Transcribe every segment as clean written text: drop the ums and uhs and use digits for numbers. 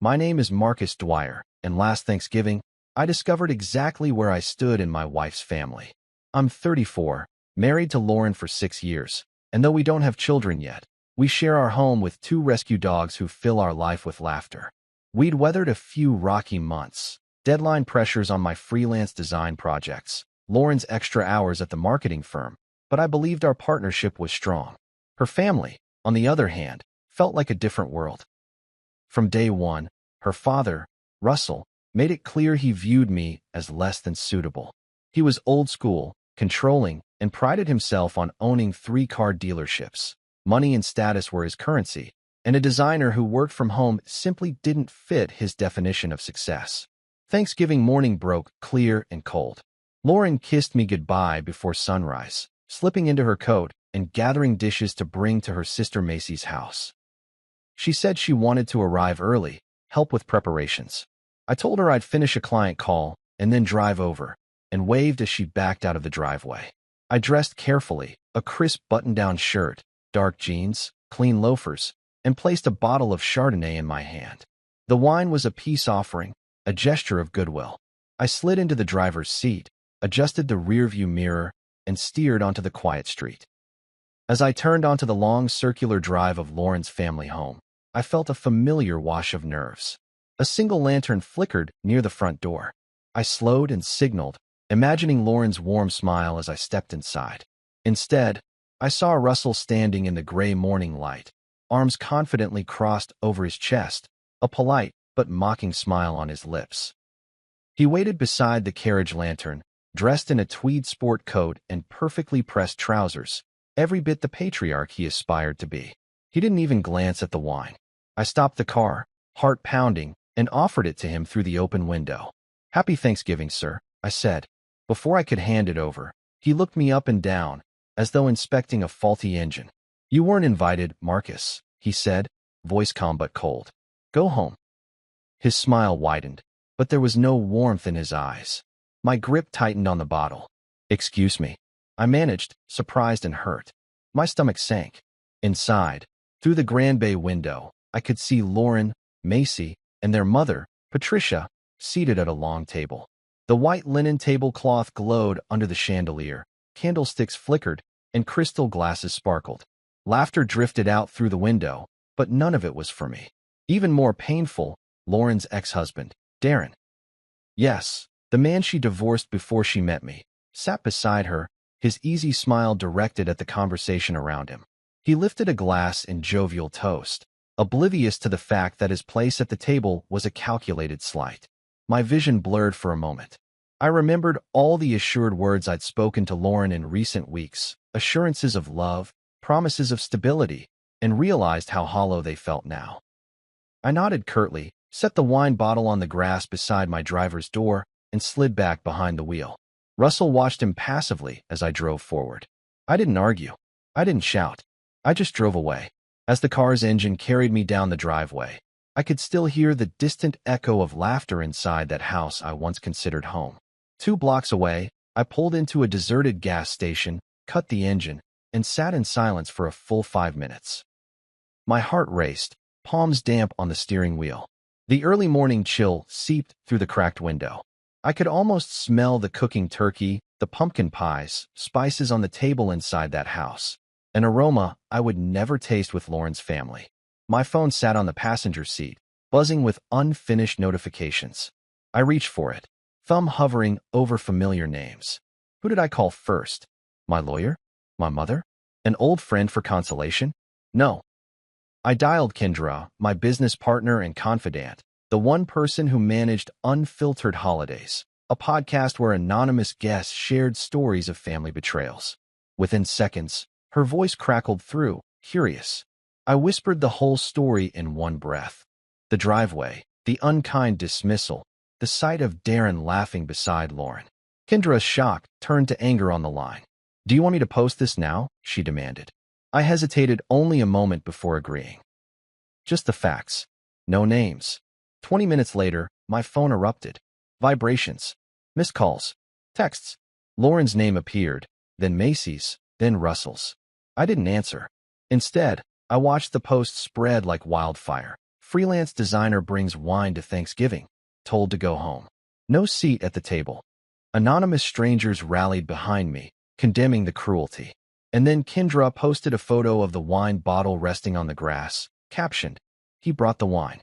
My name is Marcus Dwyer, and last Thanksgiving, I discovered exactly where I stood in my wife's family. I'm 34, married to Lauren for 6 years, and though we don't have children yet, we share our home with 2 rescue dogs who fill our life with laughter. We'd weathered a few rocky months, deadline pressures on my freelance design projects, Lauren's extra hours at the marketing firm, but I believed our partnership was strong. Her family, on the other hand, felt like a different world. From day one, her father, Russell, made it clear he viewed me as less than suitable. He was old school, controlling, and prided himself on owning 3 car dealerships. Money and status were his currency, and a designer who worked from home simply didn't fit his definition of success. Thanksgiving morning broke clear and cold. Lauren kissed me goodbye before sunrise, slipping into her coat and gathering dishes to bring to her sister Macy's house. She said she wanted to arrive early, help with preparations. I told her I'd finish a client call and then drive over, and waved as she backed out of the driveway. I dressed carefully, a crisp button-down shirt, dark jeans, clean loafers, and placed a bottle of Chardonnay in my hand. The wine was a peace offering, a gesture of goodwill. I slid into the driver's seat, adjusted the rearview mirror, and steered onto the quiet street. As I turned onto the long circular drive of Lauren's family home, I felt a familiar wash of nerves. A single lantern flickered near the front door. I slowed and signaled, imagining Lauren's warm smile as I stepped inside. Instead, I saw Russell standing in the gray morning light, arms confidently crossed over his chest, a polite but mocking smile on his lips. He waited beside the carriage lantern, dressed in a tweed sport coat and perfectly pressed trousers, every bit the patriarch he aspired to be. He didn't even glance at the wine. I stopped the car, heart pounding, and offered it to him through the open window. "Happy Thanksgiving, sir," I said. Before I could hand it over, he looked me up and down, as though inspecting a faulty engine. "You weren't invited, Marcus," he said, voice calm but cold. "Go home." His smile widened, but there was no warmth in his eyes. My grip tightened on the bottle. "Excuse me," I managed, surprised and hurt. My stomach sank. Inside, through the Grand Bay window, I could see Lauren, Macy, and their mother, Patricia, seated at a long table. The white linen tablecloth glowed under the chandelier, candlesticks flickered, and crystal glasses sparkled. Laughter drifted out through the window, but none of it was for me. Even more painful, Lauren's ex-husband, Darren. Yes, the man she divorced before she met me, sat beside her, his easy smile directed at the conversation around him. He lifted a glass in jovial toast, oblivious to the fact that his place at the table was a calculated slight. My vision blurred for a moment. I remembered all the assured words I'd spoken to Lauren in recent weeks, assurances of love, promises of stability, and realized how hollow they felt now. I nodded curtly, set the wine bottle on the grass beside my driver's door, and slid back behind the wheel. Russell watched him passively as I drove forward. I didn't argue. I didn't shout. I just drove away. As the car's engine carried me down the driveway, I could still hear the distant echo of laughter inside that house I once considered home. 2 blocks away, I pulled into a deserted gas station, cut the engine, and sat in silence for a full 5 minutes. My heart raced, palms damp on the steering wheel. The early morning chill seeped through the cracked window. I could almost smell the cooking turkey, the pumpkin pies, spices on the table inside that house, an aroma I would never taste with Lauren's family. My phone sat on the passenger seat, buzzing with unfinished notifications. I reached for it, thumb hovering over familiar names. Who did I call first? My lawyer? My mother? An old friend for consolation? No. I dialed Kendra, my business partner and confidant, the one person who managed Unfiltered Holidays, a podcast where anonymous guests shared stories of family betrayals. Within seconds, her voice crackled through, curious. I whispered the whole story in one breath. The driveway, the unkind dismissal, the sight of Darren laughing beside Lauren. Kendra's shock turned to anger on the line. "Do you want me to post this now?" she demanded. I hesitated only a moment before agreeing. "Just the facts. No names." 20 minutes later, my phone erupted. Vibrations. Missed calls. Texts. Lauren's name appeared, then Macy's, then Russell's. I didn't answer. Instead, I watched the post spread like wildfire, Freelance designer brings wine to Thanksgiving. Told to go home. No seat at the table. Anonymous strangers rallied behind me, condemning the cruelty. And then Kendra posted a photo of the wine bottle resting on the grass, captioned, "He brought the wine.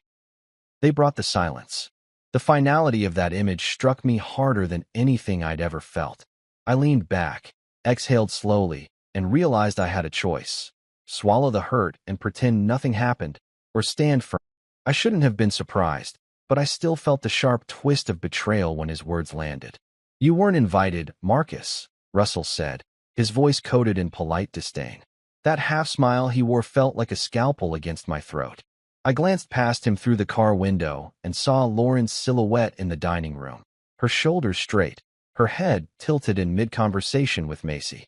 They brought the silence." The finality of that image struck me harder than anything I'd ever felt. I leaned back, exhaled slowly, and realized I had a choice. Swallow the hurt and pretend nothing happened, or stand firm. I shouldn't have been surprised, but I still felt the sharp twist of betrayal when his words landed. "You weren't invited, Marcus," Russell said, his voice coated in polite disdain. That half-smile he wore felt like a scalpel against my throat. I glanced past him through the car window and saw Lauren's silhouette in the dining room, her shoulders straight, her head tilted in mid-conversation with Macy.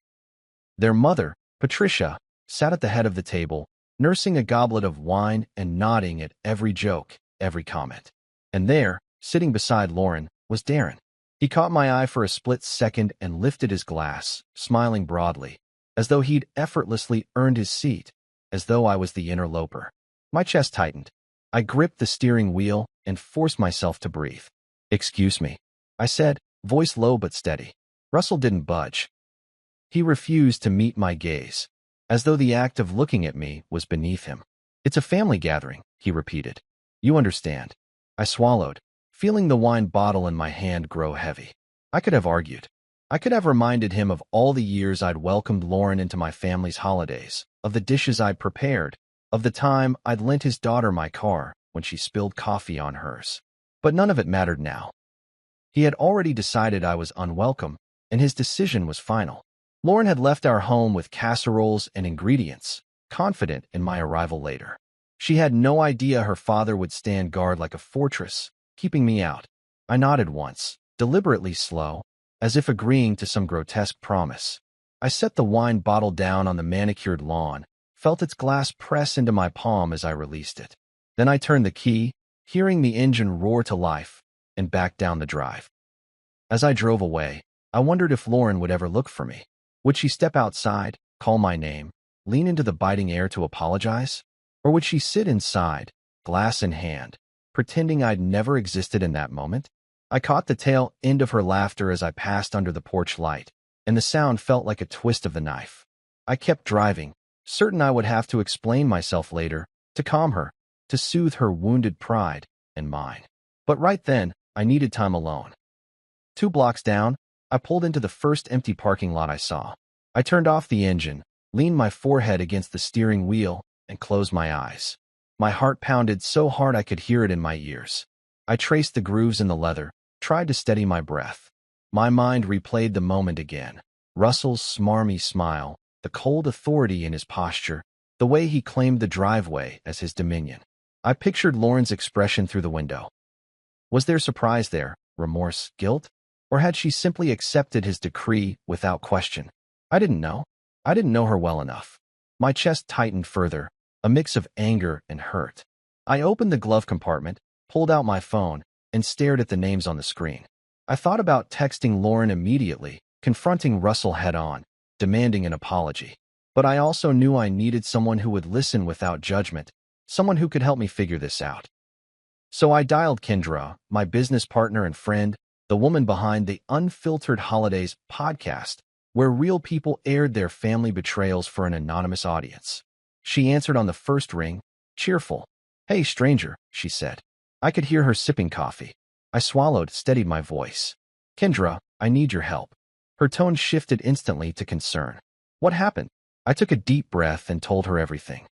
Their mother, Patricia, sat at the head of the table, nursing a goblet of wine and nodding at every joke, every comment. And there, sitting beside Lauren, was Darren. He caught my eye for a split second and lifted his glass, smiling broadly, as though he'd effortlessly earned his seat, as though I was the interloper. My chest tightened. I gripped the steering wheel and forced myself to breathe. "Excuse me," I said, voice low but steady. Russell didn't budge. He refused to meet my gaze, as though the act of looking at me was beneath him. "It's a family gathering," he repeated. "You understand." I swallowed, feeling the wine bottle in my hand grow heavy. I could have argued. I could have reminded him of all the years I'd welcomed Lauren into my family's holidays, of the dishes I'd prepared, of the time I'd lent his daughter my car when she spilled coffee on hers. But none of it mattered now. He had already decided I was unwelcome, and his decision was final. Lauren had left our home with casseroles and ingredients, confident in my arrival later. She had no idea her father would stand guard like a fortress, keeping me out. I nodded once, deliberately slow, as if agreeing to some grotesque promise. I set the wine bottle down on the manicured lawn, felt its glass press into my palm as I released it. Then I turned the key, hearing the engine roar to life, and backed down the drive. As I drove away, I wondered if Lauren would ever look for me. Would she step outside, call my name, lean into the biting air to apologize? Or would she sit inside, glass in hand, pretending I'd never existed in that moment? I caught the tail end of her laughter as I passed under the porch light, and the sound felt like a twist of the knife. I kept driving, certain I would have to explain myself later, to calm her, to soothe her wounded pride and mine. But right then, I needed time alone. 2 blocks down, I pulled into the first empty parking lot I saw. I turned off the engine, leaned my forehead against the steering wheel, and closed my eyes. My heart pounded so hard I could hear it in my ears. I traced the grooves in the leather, tried to steady my breath. My mind replayed the moment again. Russell's smarmy smile, the cold authority in his posture, the way he claimed the driveway as his dominion. I pictured Lauren's expression through the window. Was there surprise there, remorse, guilt? Or had she simply accepted his decree without question? I didn't know. I didn't know her well enough. My chest tightened further, a mix of anger and hurt. I opened the glove compartment, pulled out my phone, and stared at the names on the screen. I thought about texting Lauren immediately, confronting Russell head-on, demanding an apology. But I also knew I needed someone who would listen without judgment, someone who could help me figure this out. So I dialed Kendra, my business partner and friend, the woman behind the Unfiltered Holidays podcast, where real people aired their family betrayals for an anonymous audience. She answered on the first ring, cheerful. "Hey, stranger," she said. I could hear her sipping coffee. I swallowed, steadied my voice. "Kendra, I need your help." Her tone shifted instantly to concern. "What happened?" I took a deep breath and told her everything.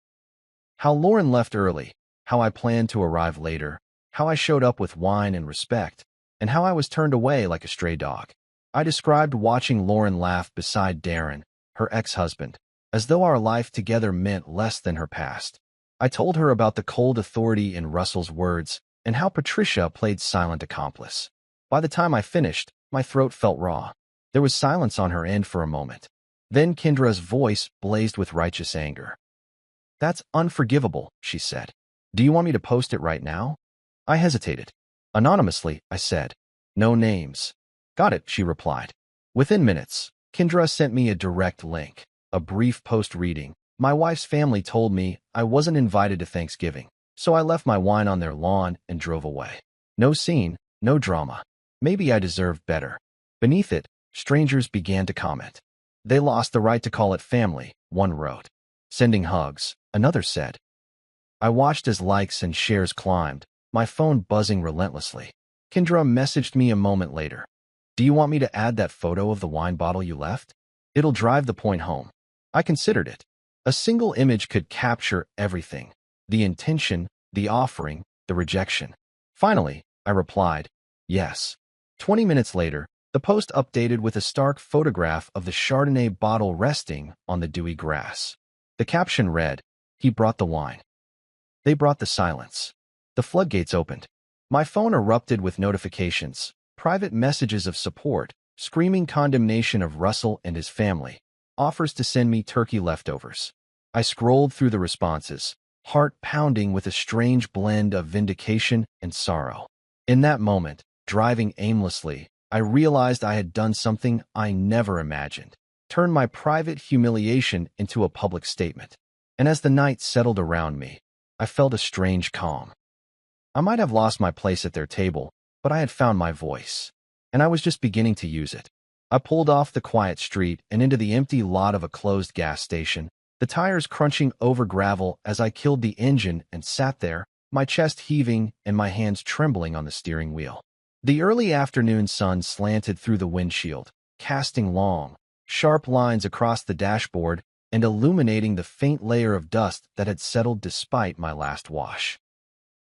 How Lauren left early, how I planned to arrive later, how I showed up with wine and respect, and how I was turned away like a stray dog. I described watching Lauren laugh beside Darren, her ex-husband, as though our life together meant less than her past. I told her about the cold authority in Russell's words and how Patricia played silent accomplice. By the time I finished, my throat felt raw. There was silence on her end for a moment. Then Kendra's voice blazed with righteous anger. "That's unforgivable," she said. "Do you want me to post it right now?" I hesitated. "Anonymously," I said. "No names." "Got it," she replied. Within minutes, Kendra sent me a direct link, a brief post reading. My wife's family told me I wasn't invited to Thanksgiving. So I left my wine on their lawn and drove away. No scene, no drama. Maybe I deserved better. Beneath it, strangers began to comment. They lost the right to call it family, one wrote. Sending hugs, another said. I watched as likes and shares climbed, my phone buzzing relentlessly. Kendra messaged me a moment later. Do you want me to add that photo of the wine bottle you left? It'll drive the point home. I considered it. A single image could capture everything. The intention, the offering, the rejection. Finally, I replied, yes. 20 minutes later, the post updated with a stark photograph of the Chardonnay bottle resting on the dewy grass. The caption read, he brought the wine. They brought the silence. The floodgates opened. My phone erupted with notifications, private messages of support, screaming condemnation of Russell and his family, offers to send me turkey leftovers. I scrolled through the responses, heart pounding with a strange blend of vindication and sorrow. In that moment, driving aimlessly, I realized I had done something I never imagined, turned my private humiliation into a public statement. And as the night settled around me, I felt a strange calm. I might have lost my place at their table, but I had found my voice, and I was just beginning to use it. I pulled off the quiet street and into the empty lot of a closed gas station, the tires crunching over gravel as I killed the engine and sat there, my chest heaving and my hands trembling on the steering wheel. The early afternoon sun slanted through the windshield, casting long, sharp lines across the dashboard and illuminating the faint layer of dust that had settled despite my last wash.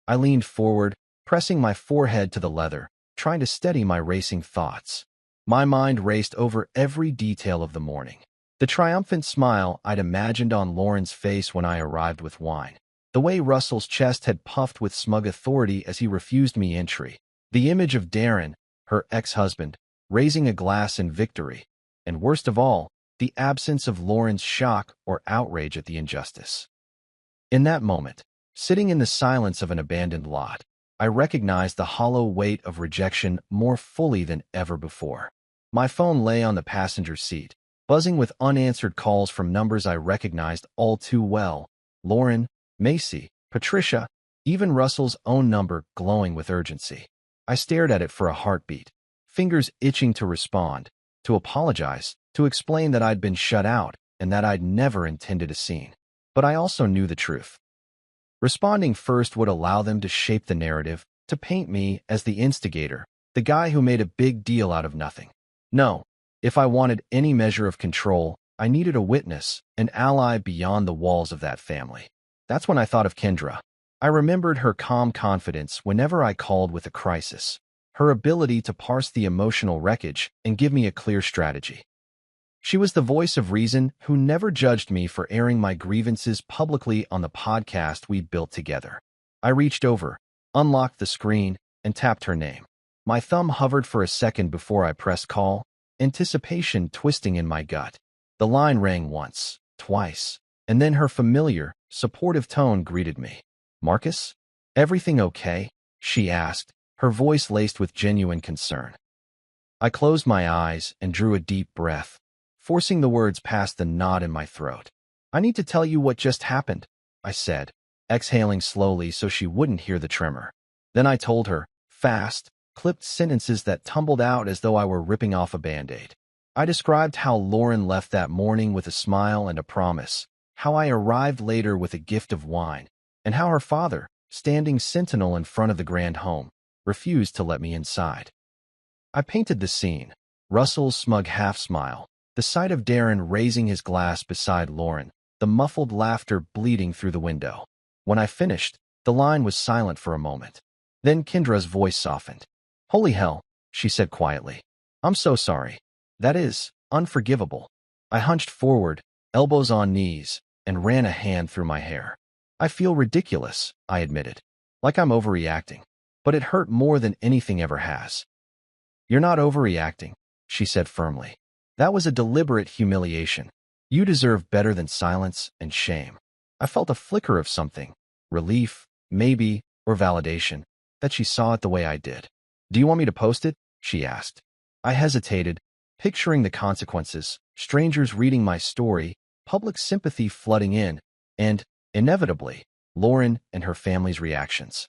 I leaned forward, pressing my forehead to the leather, trying to steady my racing thoughts. My mind raced over every detail of the morning. The triumphant smile I'd imagined on Lauren's face when I arrived with wine. The way Russell's chest had puffed with smug authority as he refused me entry. The image of Darren, her ex-husband, raising a glass in victory. And worst of all, the absence of Lauren's shock or outrage at the injustice. In that moment, sitting in the silence of an abandoned lot, I recognized the hollow weight of rejection more fully than ever before. My phone lay on the passenger seat, buzzing with unanswered calls from numbers I recognized all too well. Lauren, Macy, Patricia, even Russell's own number glowing with urgency. I stared at it for a heartbeat, fingers itching to respond, to apologize, to explain that I'd been shut out and that I'd never intended a scene. But I also knew the truth. Responding first would allow them to shape the narrative, to paint me as the instigator, the guy who made a big deal out of nothing. No, if I wanted any measure of control, I needed a witness, an ally beyond the walls of that family. That's when I thought of Kendra. I remembered her calm confidence whenever I called with a crisis, her ability to parse the emotional wreckage and give me a clear strategy. She was the voice of reason who never judged me for airing my grievances publicly on the podcast we built together. I reached over, unlocked the screen, and tapped her name. My thumb hovered for a second before I pressed call, anticipation twisting in my gut. The line rang once, twice, and then her familiar, supportive tone greeted me. Marcus? Everything okay? She asked, her voice laced with genuine concern. I closed my eyes and drew a deep breath, forcing the words past the knot in my throat. I need to tell you what just happened, I said, exhaling slowly so she wouldn't hear the tremor. Then I told her, fast, clipped sentences that tumbled out as though I were ripping off a Band-Aid. I described how Lauren left that morning with a smile and a promise, how I arrived later with a gift of wine, and how her father, standing sentinel in front of the grand home, refused to let me inside. I painted the scene, Russell's smug half-smile, the sight of Darren raising his glass beside Lauren, the muffled laughter bleeding through the window. When I finished, the line was silent for a moment. Then Kendra's voice softened. Holy hell, she said quietly. I'm so sorry. That is unforgivable. I hunched forward, elbows on knees, and ran a hand through my hair. I feel ridiculous, I admitted, like I'm overreacting. But it hurt more than anything ever has. You're not overreacting, she said firmly. That was a deliberate humiliation. You deserve better than silence and shame. I felt a flicker of something, relief, maybe, or validation, that she saw it the way I did. Do you want me to post it? She asked. I hesitated, picturing the consequences, strangers reading my story, public sympathy flooding in, and, inevitably, Lauren and her family's reactions.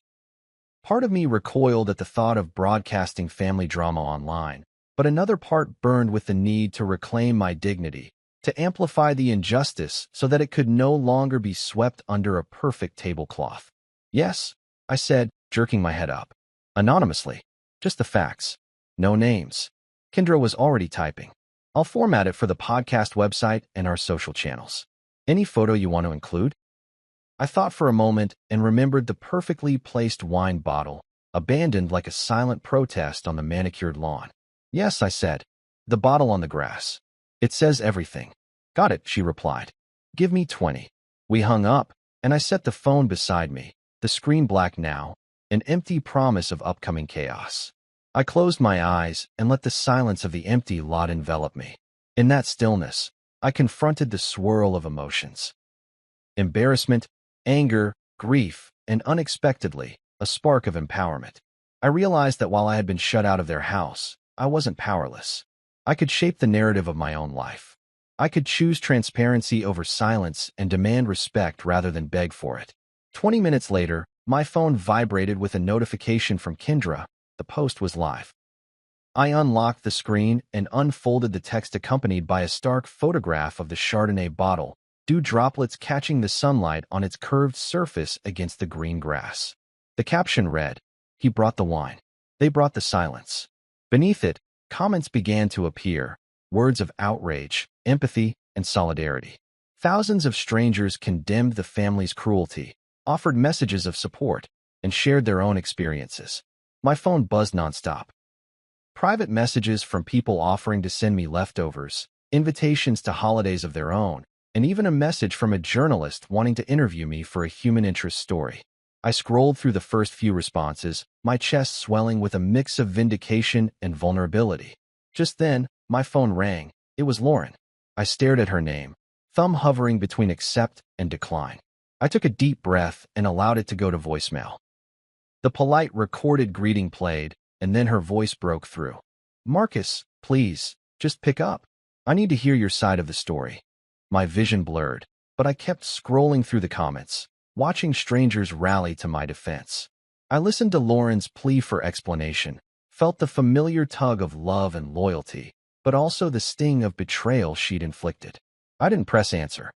Part of me recoiled at the thought of broadcasting family drama online, but another part burned with the need to reclaim my dignity, to amplify the injustice so that it could no longer be swept under a perfect tablecloth. Yes, I said, jerking my head up. Anonymously. Just the facts. No names. Kendra was already typing. I'll format it for the podcast website and our social channels. Any photo you want to include? I thought for a moment and remembered the perfectly placed wine bottle, abandoned like a silent protest on the manicured lawn. Yes, I said. The bottle on the grass. It says everything. Got it, she replied. Give me 20. We hung up, and I set the phone beside me, the screen black now, an empty promise of upcoming chaos. I closed my eyes and let the silence of the empty lot envelop me. In that stillness, I confronted the swirl of emotions. Embarrassment, anger, grief, and unexpectedly, a spark of empowerment. I realized that while I had been shut out of their house, I wasn't powerless. I could shape the narrative of my own life. I could choose transparency over silence and demand respect rather than beg for it. 20 minutes later, my phone vibrated with a notification from Kendra. The post was live. I unlocked the screen and unfolded the text accompanied by a stark photograph of the Chardonnay bottle, dew droplets catching the sunlight on its curved surface against the green grass. The caption read, "He brought the wine. They brought the silence." Beneath it, comments began to appear, words of outrage, empathy, and solidarity. Thousands of strangers condemned the family's cruelty, offered messages of support, and shared their own experiences. My phone buzzed nonstop. Private messages from people offering to send me leftovers, invitations to holidays of their own, and even a message from a journalist wanting to interview me for a human interest story. I scrolled through the first few responses, my chest swelling with a mix of vindication and vulnerability. Just then, my phone rang. It was Lauren. I stared at her name, thumb hovering between accept and decline. I took a deep breath and allowed it to go to voicemail. The polite recorded greeting played, and then her voice broke through. "Marcus, please, just pick up. I need to hear your side of the story." My vision blurred, but I kept scrolling through the comments, watching strangers rally to my defense. I listened to Lauren's plea for explanation, felt the familiar tug of love and loyalty, but also the sting of betrayal she'd inflicted. I didn't press answer.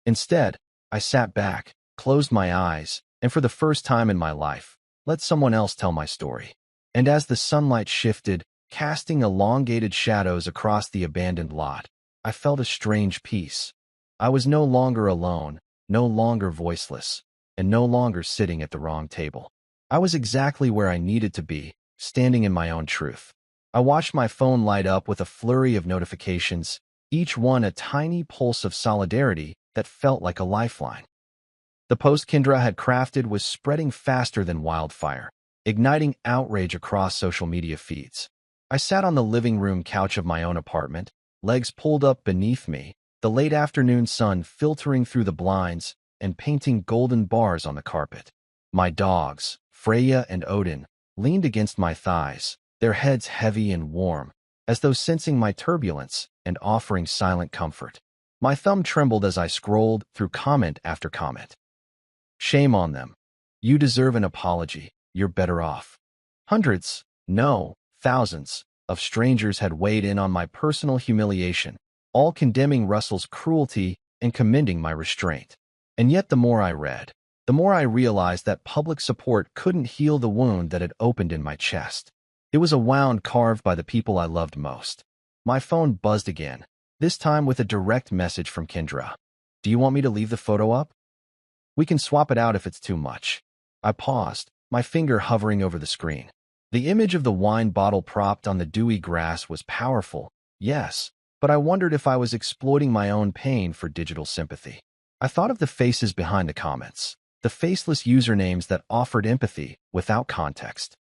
Instead, I sat back, closed my eyes, and for the first time in my life, let someone else tell my story. And as the sunlight shifted, casting elongated shadows across the abandoned lot, I felt a strange peace. I was no longer alone, no longer voiceless, and no longer sitting at the wrong table. I was exactly where I needed to be, standing in my own truth. I watched my phone light up with a flurry of notifications, each one a tiny pulse of solidarity that felt like a lifeline. The post Kendra had crafted was spreading faster than wildfire, igniting outrage across social media feeds. I sat on the living room couch of my own apartment, legs pulled up beneath me, the late afternoon sun filtering through the blinds and painting golden bars on the carpet. My dogs, Freya and Odin, leaned against my thighs, their heads heavy and warm, as though sensing my turbulence and offering silent comfort. My thumb trembled as I scrolled through comment after comment. "Shame on them. You deserve an apology. You're better off." Hundreds, no, thousands, of strangers had weighed in on my personal humiliation, all condemning Russell's cruelty and commending my restraint. And yet the more I read, the more I realized that public support couldn't heal the wound that had opened in my chest. It was a wound carved by the people I loved most. My phone buzzed again, this time with a direct message from Kendra. "Do you want me to leave the photo up? We can swap it out if it's too much." I paused, my finger hovering over the screen. The image of the wine bottle propped on the dewy grass was powerful, yes, but I wondered if I was exploiting my own pain for digital sympathy. I thought of the faces behind the comments, the faceless usernames that offered empathy without context.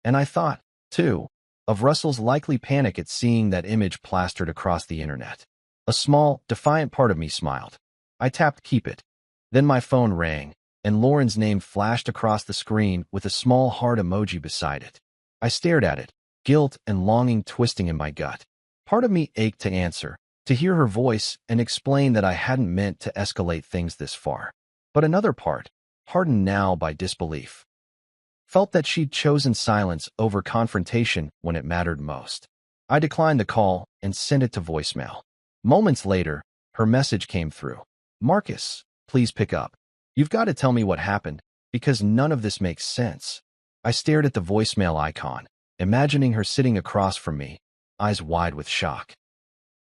And I thought, too, of Russell's likely panic at seeing that image plastered across the internet. A small, defiant part of me smiled. I tapped keep it. Then my phone rang, and Lauren's name flashed across the screen with a small heart emoji beside it. I stared at it, guilt and longing twisting in my gut. Part of me ached to answer, to hear her voice and explain that I hadn't meant to escalate things this far. But another part, hardened now by disbelief, felt that she'd chosen silence over confrontation when it mattered most. I declined the call and sent it to voicemail. Moments later, her message came through. "Marcus, please pick up. You've got to tell me what happened, because none of this makes sense." I stared at the voicemail icon, imagining her sitting across from me, eyes wide with shock.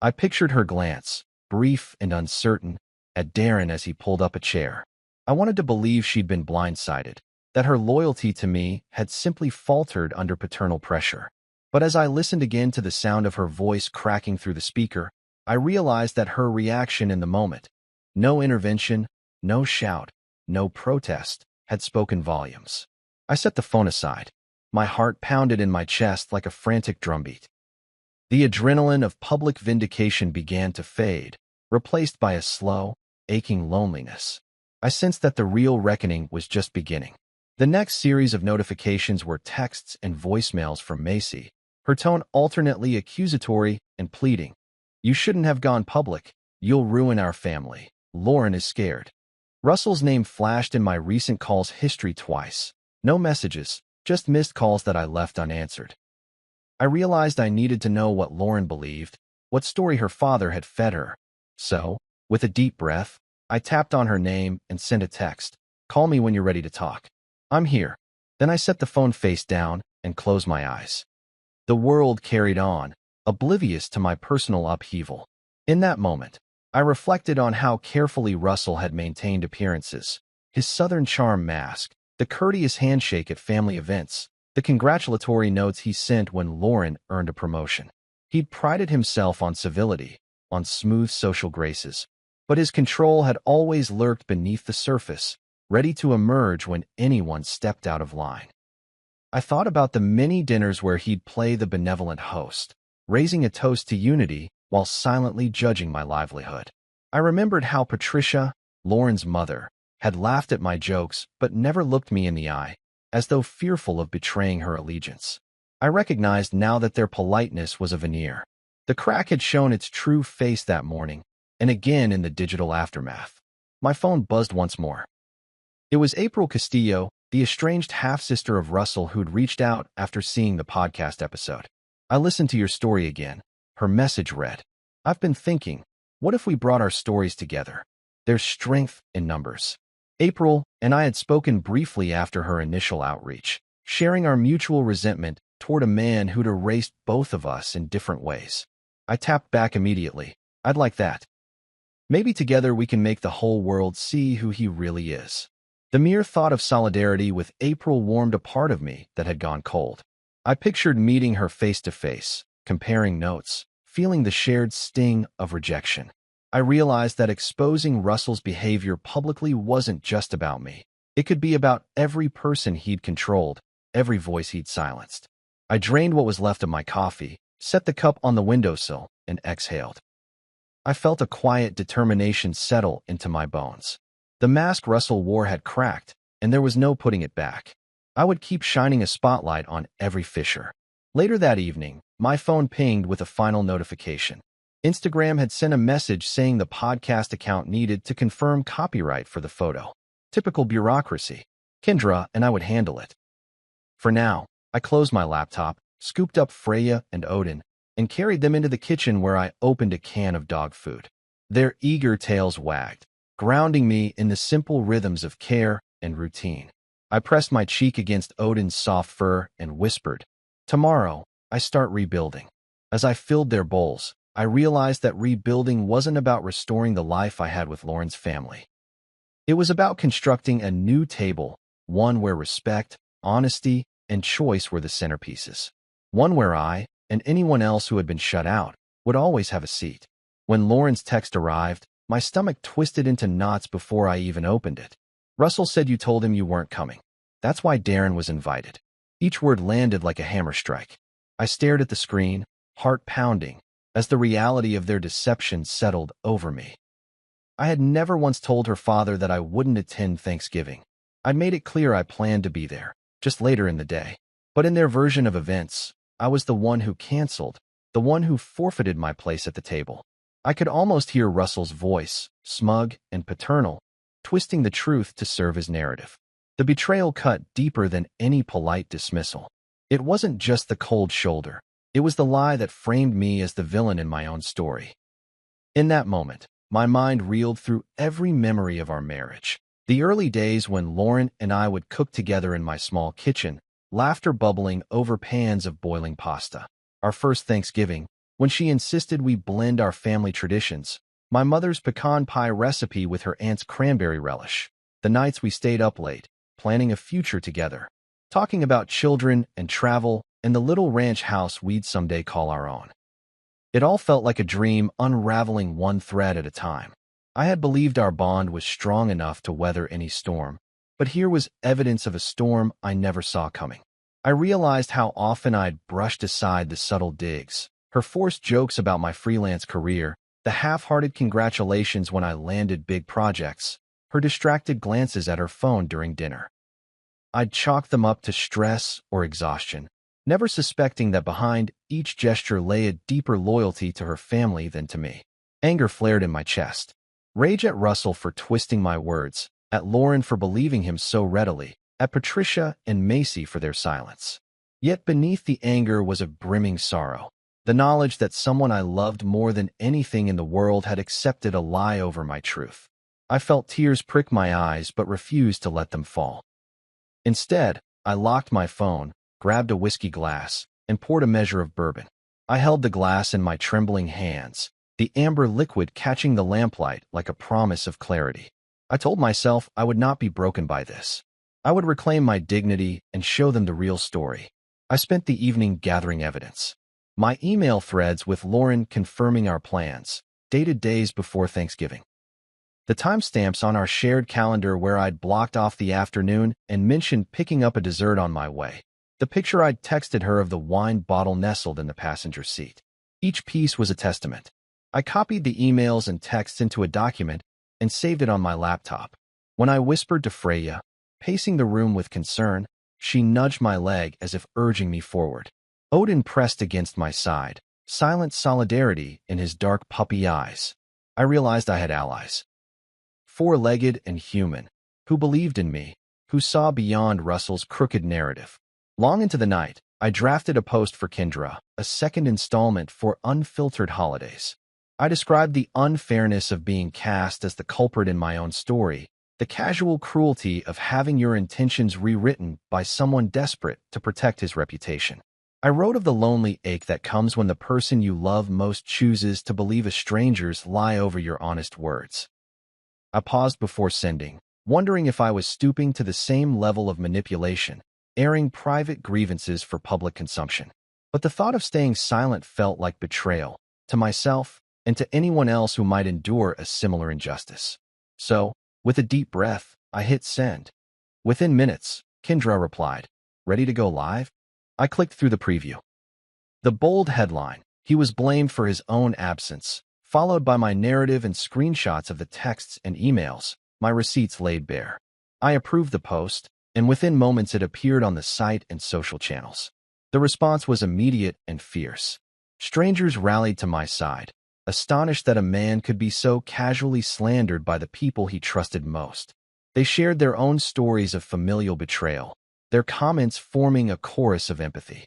I pictured her glance, brief and uncertain, at Darren as he pulled up a chair. I wanted to believe she'd been blindsided, that her loyalty to me had simply faltered under paternal pressure. But as I listened again to the sound of her voice cracking through the speaker, I realized that her reaction in the moment, no intervention, no shout, no protest, had spoken volumes. I set the phone aside. My heart pounded in my chest like a frantic drumbeat. The adrenaline of public vindication began to fade, replaced by a slow, aching loneliness. I sensed that the real reckoning was just beginning. The next series of notifications were texts and voicemails from Macy, her tone alternately accusatory and pleading. "You shouldn't have gone public. You'll ruin our family. Lauren is scared." Russell's name flashed in my recent calls history twice. No messages, just missed calls that I left unanswered. I realized I needed to know what Lauren believed, what story her father had fed her. So, with a deep breath, I tapped on her name and sent a text. "Call me when you're ready to talk. I'm here." Then I set the phone face down and closed my eyes. The world carried on, oblivious to my personal upheaval. In that moment, I reflected on how carefully Russell had maintained appearances, his Southern charm mask, the courteous handshake at family events, the congratulatory notes he sent when Lauren earned a promotion. He'd prided himself on civility, on smooth social graces, but his control had always lurked beneath the surface, ready to emerge when anyone stepped out of line. I thought about the many dinners where he'd play the benevolent host, raising a toast to unity while silently judging my livelihood. I remembered how Patricia, Lauren's mother, had laughed at my jokes but never looked me in the eye, as though fearful of betraying her allegiance. I recognized now that their politeness was a veneer. The crack had shown its true face that morning, and again in the digital aftermath. My phone buzzed once more. It was April Castillo, the estranged half-sister of Russell who'd reached out after seeing the podcast episode. "I listened to your story again," her message read. "I've been thinking, what if we brought our stories together? There's strength in numbers." April and I had spoken briefly after her initial outreach, sharing our mutual resentment toward a man who'd erased both of us in different ways. I tapped back immediately. "I'd like that. Maybe together we can make the whole world see who he really is." The mere thought of solidarity with April warmed a part of me that had gone cold. I pictured meeting her face to face, comparing notes, feeling the shared sting of rejection. I realized that exposing Russell's behavior publicly wasn't just about me. It could be about every person he'd controlled, every voice he'd silenced. I drained what was left of my coffee, set the cup on the windowsill, and exhaled. I felt a quiet determination settle into my bones. The mask Russell wore had cracked, and there was no putting it back. I would keep shining a spotlight on every fissure. Later that evening, my phone pinged with a final notification. Instagram had sent a message saying the podcast account needed to confirm copyright for the photo. Typical bureaucracy. Kendra and I would handle it. For now, I closed my laptop, scooped up Freya and Odin, and carried them into the kitchen where I opened a can of dog food. Their eager tails wagged, grounding me in the simple rhythms of care and routine. I pressed my cheek against Odin's soft fur and whispered, "Tomorrow, I start rebuilding." As I filled their bowls, I realized that rebuilding wasn't about restoring the life I had with Lauren's family. It was about constructing a new table, one where respect, honesty, and choice were the centerpieces. One where I, and anyone else who had been shut out, would always have a seat. When Lauren's text arrived, my stomach twisted into knots before I even opened it. "Russell said you told him you weren't coming. That's why Darren was invited." Each word landed like a hammer strike. I stared at the screen, heart pounding, as the reality of their deception settled over me. I had never once told her father that I wouldn't attend Thanksgiving. I'd made it clear I planned to be there, just later in the day. But in their version of events, I was the one who canceled, the one who forfeited my place at the table. I could almost hear Russell's voice, smug and paternal. twisting the truth to serve his narrative. The betrayal cut deeper than any polite dismissal. It wasn't just the cold shoulder. It was the lie that framed me as the villain in my own story. In that moment, my mind reeled through every memory of our marriage. The early days when Lauren and I would cook together in my small kitchen, laughter bubbling over pans of boiling pasta. Our first Thanksgiving, when she insisted we blend our family traditions. My mother's pecan pie recipe with her aunt's cranberry relish. The nights we stayed up late, planning a future together. Talking about children and travel and the little ranch house we'd someday call our own. It all felt like a dream unraveling one thread at a time. I had believed our bond was strong enough to weather any storm, but here was evidence of a storm I never saw coming. I realized how often I'd brushed aside the subtle digs, her forced jokes about my freelance career, the half-hearted congratulations when I landed big projects, her distracted glances at her phone during dinner. I'd chalk them up to stress or exhaustion, never suspecting that behind each gesture lay a deeper loyalty to her family than to me. Anger flared in my chest. Rage at Russell for twisting my words, at Lauren for believing him so readily, at Patricia and Macy for their silence. Yet beneath the anger was a brimming sorrow, the knowledge that someone I loved more than anything in the world had accepted a lie over my truth. I felt tears prick my eyes but refused to let them fall. Instead, I locked my phone, grabbed a whiskey glass, and poured a measure of bourbon. I held the glass in my trembling hands, the amber liquid catching the lamplight like a promise of clarity. I told myself I would not be broken by this. I would reclaim my dignity and show them the real story. I spent the evening gathering evidence. My email threads with Lauren confirming our plans, dated days before Thanksgiving. The timestamps on our shared calendar where I'd blocked off the afternoon and mentioned picking up a dessert on my way. The picture I'd texted her of the wine bottle nestled in the passenger seat. Each piece was a testament. I copied the emails and texts into a document and saved it on my laptop. When I whispered to Freya, pacing the room with concern, she nudged my leg as if urging me forward. Odin pressed against my side, silent solidarity in his dark puppy eyes. I realized I had allies. Four-legged and human, who believed in me, who saw beyond Russell's crooked narrative. Long into the night, I drafted a post for Kendra, a second installment for Unfiltered Holidays. I described the unfairness of being cast as the culprit in my own story, the casual cruelty of having your intentions rewritten by someone desperate to protect his reputation. I wrote of the lonely ache that comes when the person you love most chooses to believe a stranger's lie over your honest words. I paused before sending, wondering if I was stooping to the same level of manipulation, airing private grievances for public consumption. But the thought of staying silent felt like betrayal, to myself and to anyone else who might endure a similar injustice. So, with a deep breath, I hit send. Within minutes, Kendra replied, "Ready to go live?" I clicked through the preview. The bold headline, "He was blamed for his own absence," followed by my narrative and screenshots of the texts and emails, my receipts laid bare. I approved the post, and within moments it appeared on the site and social channels. The response was immediate and fierce. Strangers rallied to my side, astonished that a man could be so casually slandered by the people he trusted most. They shared their own stories of familial betrayal, their comments forming a chorus of empathy.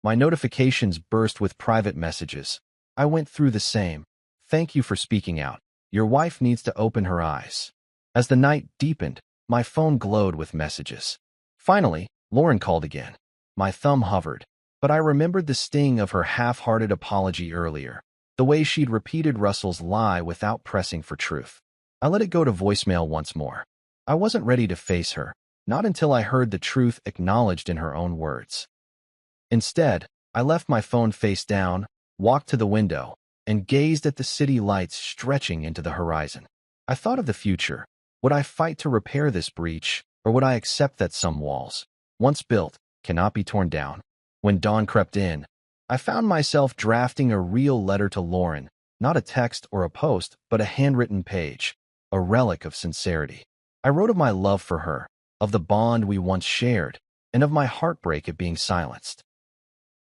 My notifications burst with private messages. I went through the same. "Thank you for speaking out. Your wife needs to open her eyes." As the night deepened, my phone glowed with messages. Finally, Lauren called again. My thumb hovered, but I remembered the sting of her half-hearted apology earlier, the way she'd repeated Russell's lie without pressing for truth. I let it go to voicemail once more. I wasn't ready to face her, not until I heard the truth acknowledged in her own words. Instead, I left my phone face down, walked to the window, and gazed at the city lights stretching into the horizon. I thought of the future. Would I fight to repair this breach, or would I accept that some walls, once built, cannot be torn down? When dawn crept in, I found myself drafting a real letter to Lauren, not a text or a post, but a handwritten page, a relic of sincerity. I wrote of my love for her, of the bond we once shared, and of my heartbreak at being silenced.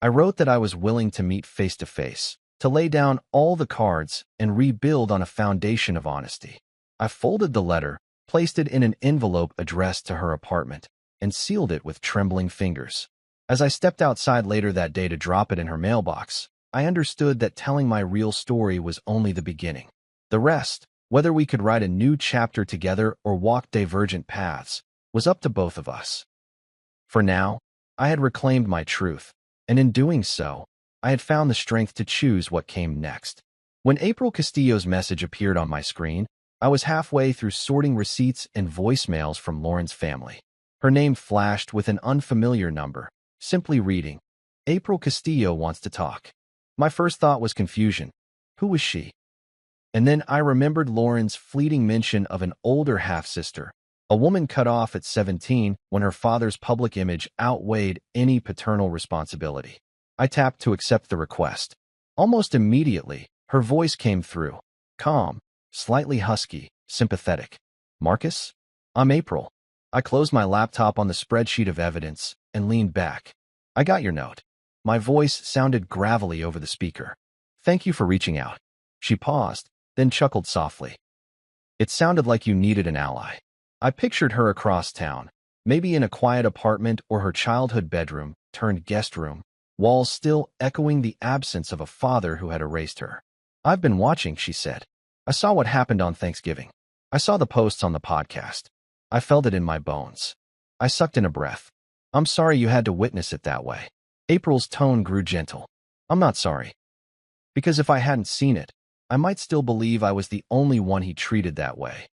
I wrote that I was willing to meet face to face, to lay down all the cards and rebuild on a foundation of honesty. I folded the letter, placed it in an envelope addressed to her apartment, and sealed it with trembling fingers. As I stepped outside later that day to drop it in her mailbox, I understood that telling my real story was only the beginning. The rest, whether we could write a new chapter together or walk divergent paths, was up to both of us. For now, I had reclaimed my truth, and in doing so, I had found the strength to choose what came next. When April Castillo's message appeared on my screen, I was halfway through sorting receipts and voicemails from Lauren's family. Her name flashed with an unfamiliar number, simply reading, "April Castillo wants to talk." My first thought was confusion. Who was she? And then I remembered Lauren's fleeting mention of an older half-sister, a woman cut off at 17 when her father's public image outweighed any paternal responsibility. I tapped to accept the request. Almost immediately, her voice came through, calm, slightly husky, sympathetic. "Marcus? I'm April." I closed my laptop on the spreadsheet of evidence and leaned back. "I got your note." My voice sounded gravelly over the speaker. "Thank you for reaching out." She paused, then chuckled softly. "It sounded like you needed an ally." I pictured her across town, maybe in a quiet apartment or her childhood bedroom turned guest room, walls still echoing the absence of a father who had erased her. "I've been watching," she said. "I saw what happened on Thanksgiving. I saw the posts on the podcast. I felt it in my bones." I sucked in a breath. "I'm sorry you had to witness it that way." April's tone grew gentle. "I'm not sorry. Because if I hadn't seen it, I might still believe I was the only one he treated that way."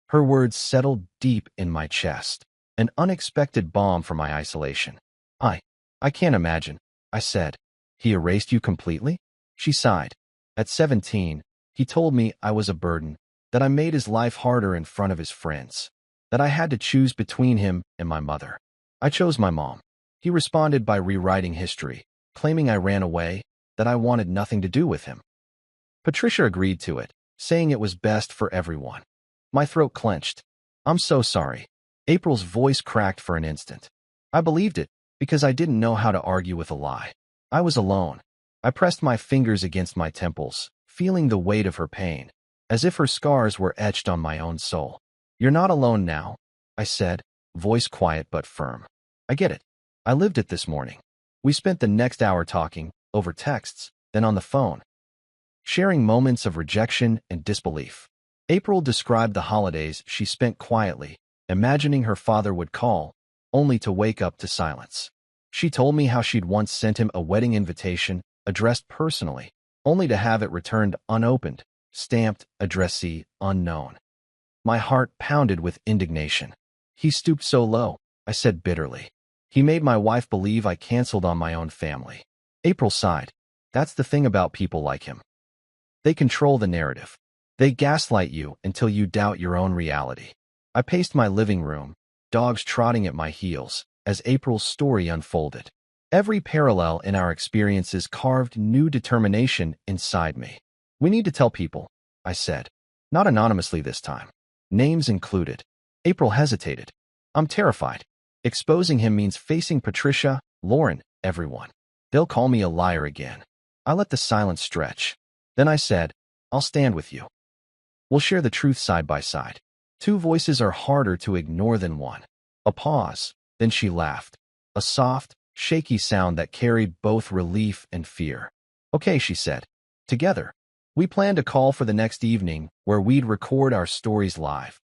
Her words settled deep in my chest, an unexpected balm for my isolation. I can't imagine," I said. "He erased you completely?" She sighed. "At 17, he told me I was a burden, that I made his life harder in front of his friends, that I had to choose between him and my mother. I chose my mom. He responded by rewriting history, claiming I ran away, that I wanted nothing to do with him. Patricia agreed to it, saying it was best for everyone." My throat clenched. "I'm so sorry." April's voice cracked for an instant. I believed it, because I didn't know how to argue with a lie. I was alone. I pressed my fingers against my temples, feeling the weight of her pain, as if her scars were etched on my own soul. "You're not alone now," I said, voice quiet but firm. "I get it. I lived it this morning." We spent the next hour talking, over texts, then on the phone, sharing moments of rejection and disbelief. April described the holidays she spent quietly, imagining her father would call, only to wake up to silence. She told me how she'd once sent him a wedding invitation, addressed personally, only to have it returned unopened, stamped addressee unknown. My heart pounded with indignation. "He stooped so low," I said bitterly. "He made my wife believe I canceled on my own family." April sighed. "That's the thing about people like him. They control the narrative. They gaslight you until you doubt your own reality." I paced my living room, dogs trotting at my heels, as April's story unfolded. Every parallel in our experiences carved new determination inside me. "We need to tell people," I said. "Not anonymously this time. Names included." April hesitated. "I'm terrified. Exposing him means facing Patricia, Lauren, everyone. They'll call me a liar again." I let the silence stretch. Then I said, "I'll stand with you. We'll share the truth side by side. Two voices are harder to ignore than one." A pause, then she laughed. A soft, shaky sound that carried both relief and fear. "Okay," she said. "Together." We planned a call for the next evening where we'd record our stories live.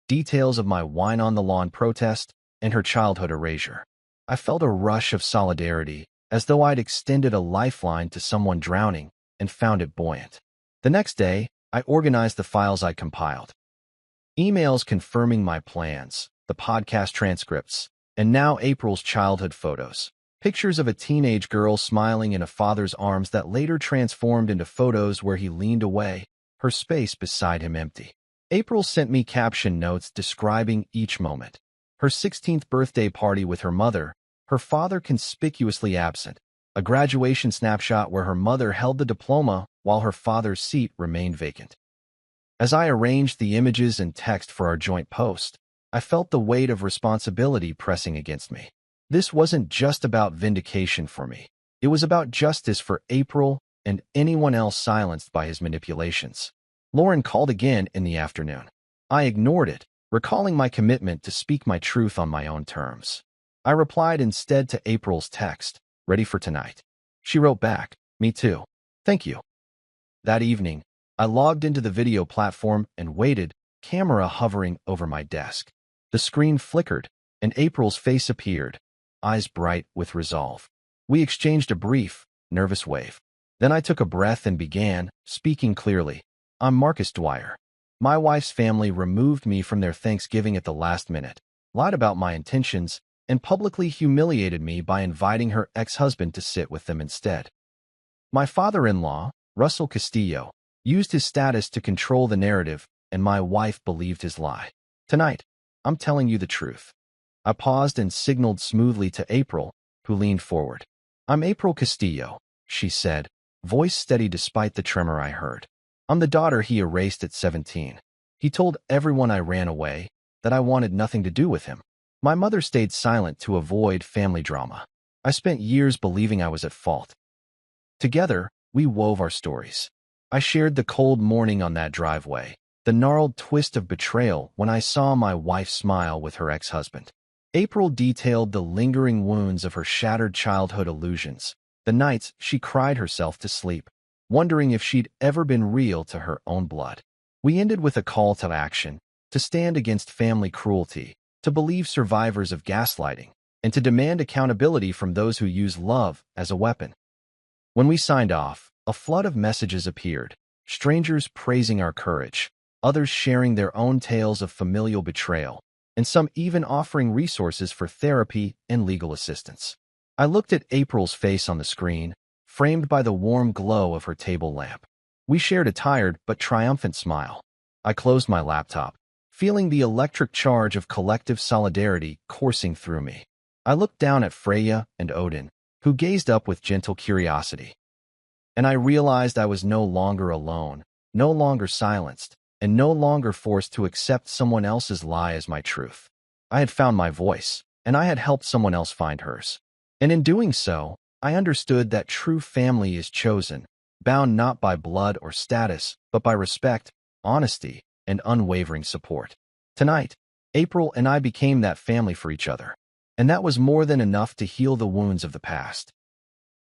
Details of my wine on the lawn protest and her childhood erasure. I felt a rush of solidarity, as though I'd extended a lifeline to someone drowning and found it buoyant. The next day, I organized the files I compiled. Emails confirming my plans, the podcast transcripts, and now April's childhood photos. Pictures of a teenage girl smiling in a father's arms that later transformed into photos where he leaned away, her space beside him empty. April sent me caption notes describing each moment. Her 16th birthday party with her mother, her father conspicuously absent, a graduation snapshot where her mother held the diploma while her father's seat remained vacant. As I arranged the images and text for our joint post, I felt the weight of responsibility pressing against me. This wasn't just about vindication for me. It was about justice for April and anyone else silenced by his manipulations. Lauren called again in the afternoon. I ignored it, recalling my commitment to speak my truth on my own terms. I replied instead to April's text, "Ready for tonight?" She wrote back, "Me too. Thank you." That evening, I logged into the video platform and waited, camera hovering over my desk. The screen flickered, and April's face appeared, eyes bright with resolve. We exchanged a brief, nervous wave. Then I took a breath and began, speaking clearly. "I'm Marcus Dwyer. My wife's family removed me from their Thanksgiving at the last minute, lied about my intentions, and publicly humiliated me by inviting her ex-husband to sit with them instead. My father-in-law, Russell Castillo, used his status to control the narrative, and my wife believed his lie. Tonight, I'm telling you the truth." I paused and signaled smoothly to April, who leaned forward. "I'm April Castillo," she said, voice steady despite the tremor I heard. "I'm the daughter he erased at 17. He told everyone I ran away, that I wanted nothing to do with him. My mother stayed silent to avoid family drama. I spent years believing I was at fault. Together, we wove our stories. I shared the cold morning on that driveway, the gnarled twist of betrayal when I saw my wife smile with her ex-husband. April detailed the lingering wounds of her shattered childhood illusions, the nights she cried herself to sleep, wondering if she'd ever been real to her own blood. We ended with a call to action, to stand against family cruelty, to believe survivors of gaslighting, and to demand accountability from those who use love as a weapon. When we signed off, a flood of messages appeared, strangers praising our courage, others sharing their own tales of familial betrayal, and some even offering resources for therapy and legal assistance. I looked at April's face on the screen, framed by the warm glow of her table lamp. We shared a tired but triumphant smile. I closed my laptop, feeling the electric charge of collective solidarity coursing through me. I looked down at Freya and Odin, who gazed up with gentle curiosity. And I realized I was no longer alone, no longer silenced, and no longer forced to accept someone else's lie as my truth. I had found my voice, and I had helped someone else find hers. And in doing so, I understood that true family is chosen, bound not by blood or status, but by respect, honesty, and unwavering support. Tonight, April and I became that family for each other, and that was more than enough to heal the wounds of the past.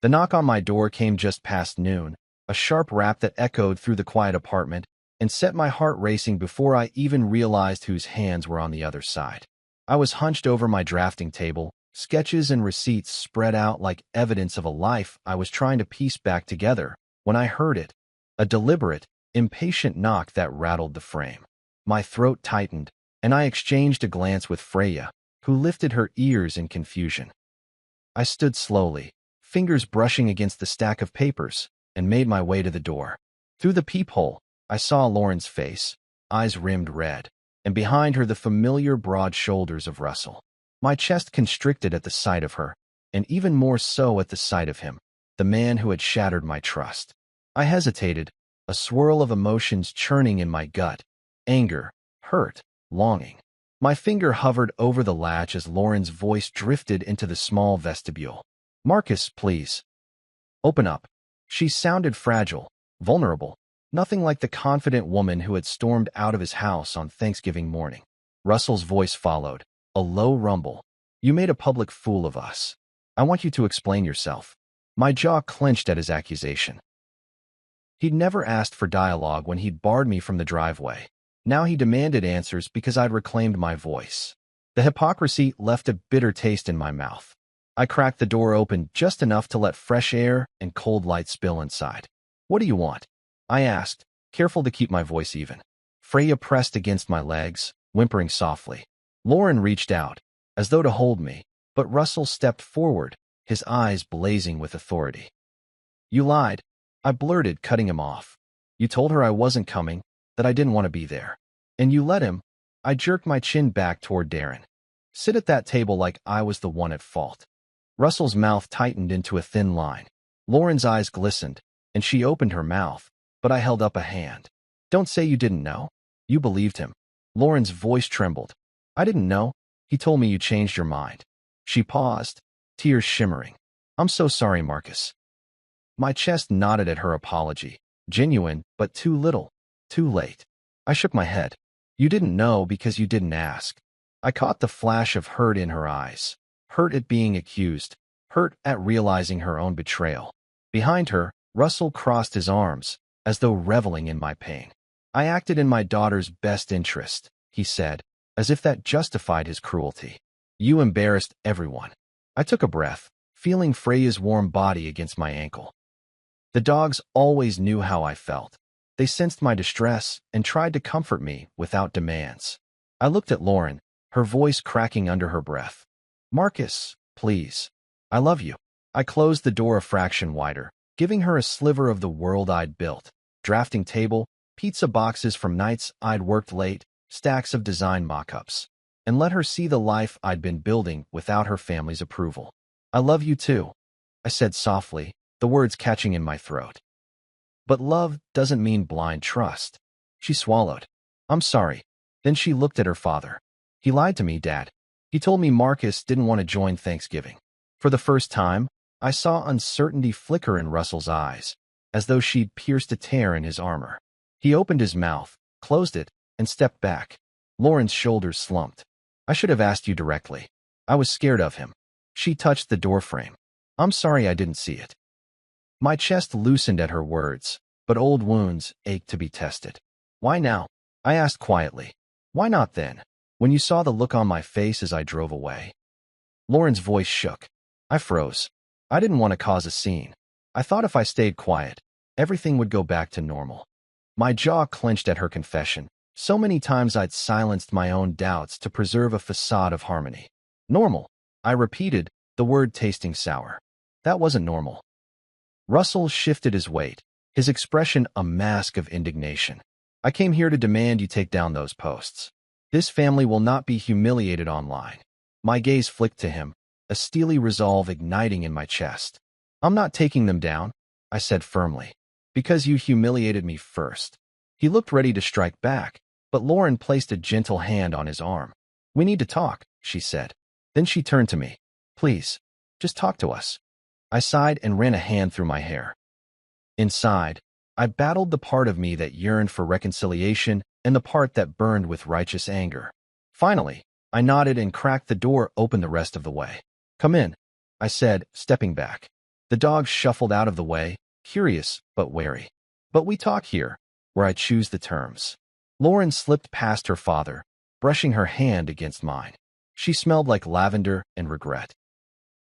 The knock on my door came just past noon, a sharp rap that echoed through the quiet apartment and set my heart racing before I even realized whose hands were on the other side. I was hunched over my drafting table, sketches and receipts spread out like evidence of a life I was trying to piece back together, when I heard it, a deliberate, impatient knock that rattled the frame. My throat tightened, and I exchanged a glance with Freya, who lifted her ears in confusion. I stood slowly, fingers brushing against the stack of papers, and made my way to the door. Through the peephole, I saw Lauren's face, eyes rimmed red, and behind her the familiar broad shoulders of Russell. My chest constricted at the sight of her, and even more so at the sight of him, the man who had shattered my trust. I hesitated, a swirl of emotions churning in my gut, anger, hurt, longing. My finger hovered over the latch as Lauren's voice drifted into the small vestibule. "Marcus, please. Open up." She sounded fragile, vulnerable, nothing like the confident woman who had stormed out of his house on Thanksgiving morning. Russell's voice followed, a low rumble. "You made a public fool of us. I want you to explain yourself." My jaw clenched at his accusation. He'd never asked for dialogue when he'd barred me from the driveway. Now he demanded answers because I'd reclaimed my voice. The hypocrisy left a bitter taste in my mouth. I cracked the door open just enough to let fresh air and cold light spill inside. "What do you want?" I asked, careful to keep my voice even. Freya pressed against my legs, whimpering softly. Lauren reached out, as though to hold me, but Russell stepped forward, his eyes blazing with authority. "You lied," I blurted, cutting him off. "You told her I wasn't coming, that I didn't want to be there. And you let him." I jerked my chin back toward Darren. "Sit at that table like I was the one at fault." Russell's mouth tightened into a thin line. Lauren's eyes glistened, and she opened her mouth, but I held up a hand. "Don't say you didn't know." "You believed him." Lauren's voice trembled. "I didn't know. He told me you changed your mind." She paused, tears shimmering. "I'm so sorry, Marcus." My chest nodded at her apology, genuine, but too little, too late. I shook my head. You didn't know because you didn't ask. I caught the flash of hurt in her eyes. Hurt at being accused. Hurt at realizing her own betrayal. Behind her, Russell crossed his arms, as though reveling in my pain. I acted in my daughter's best interest, he said, as if that justified his cruelty. You embarrassed everyone. I took a breath, feeling Freya's warm body against my ankle. The dogs always knew how I felt. They sensed my distress and tried to comfort me without demands. I looked at Lauren, her voice cracking under her breath. Marcus, please. I love you. I closed the door a fraction wider, giving her a sliver of the world I'd built. Drafting table, pizza boxes from nights I'd worked late, stacks of design mock-ups, and let her see the life I'd been building without her family's approval. I love you too, I said softly, the words catching in my throat. But love doesn't mean blind trust. She swallowed. I'm sorry. Then she looked at her father. He lied to me, Dad. He told me Marcus didn't want to join Thanksgiving. For the first time, I saw uncertainty flicker in Russell's eyes, as though she'd pierced a tear in his armor. He opened his mouth, closed it, and stepped back. Lauren's shoulders slumped. I should have asked you directly. I was scared of him. She touched the doorframe. I'm sorry I didn't see it. My chest loosened at her words, but old wounds ached to be tested. Why now? I asked quietly. Why not then, when you saw the look on my face as I drove away? Lauren's voice shook. I froze. I didn't want to cause a scene. I thought if I stayed quiet, everything would go back to normal. My jaw clenched at her confession. So many times I'd silenced my own doubts to preserve a facade of harmony. Normal, I repeated, the word tasting sour. That wasn't normal. Russell shifted his weight, his expression a mask of indignation. I came here to demand you take down those posts. This family will not be humiliated online. My gaze flicked to him, a steely resolve igniting in my chest. I'm not taking them down, I said firmly, because you humiliated me first. He looked ready to strike back, but Lauren placed a gentle hand on his arm. We need to talk, she said. Then she turned to me. Please, just talk to us. I sighed and ran a hand through my hair. Inside, I battled the part of me that yearned for reconciliation and the part that burned with righteous anger. Finally, I nodded and cracked the door open the rest of the way. Come in, I said, stepping back. The dogs shuffled out of the way, curious but wary. But we talk here, where I choose the terms. Lauren slipped past her father, brushing her hand against mine. She smelled like lavender and regret.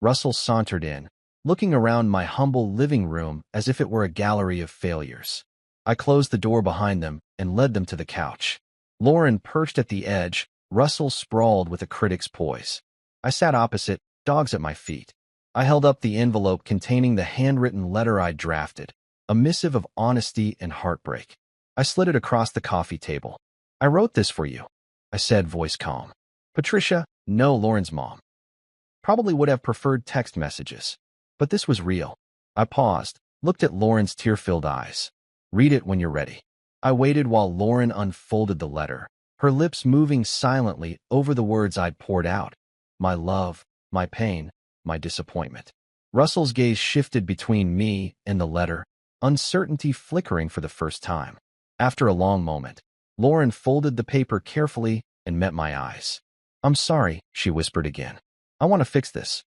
Russell sauntered in, looking around my humble living room as if it were a gallery of failures. I closed the door behind them and led them to the couch. Lauren perched at the edge, Russell sprawled with a critic's poise. I sat opposite, dogs at my feet. I held up the envelope containing the handwritten letter I'd drafted, a missive of honesty and heartbreak. I slid it across the coffee table. I wrote this for you, I said, voice calm. Patricia, no, Lauren's mom, probably would have preferred text messages. But this was real. I paused, looked at Lauren's tear-filled eyes. Read it when you're ready. I waited while Lauren unfolded the letter, her lips moving silently over the words I'd poured out. My love, my pain, my disappointment. Russell's gaze shifted between me and the letter, uncertainty flickering for the first time. After a long moment, Lauren folded the paper carefully and met my eyes. I'm sorry, she whispered again. I want to fix this.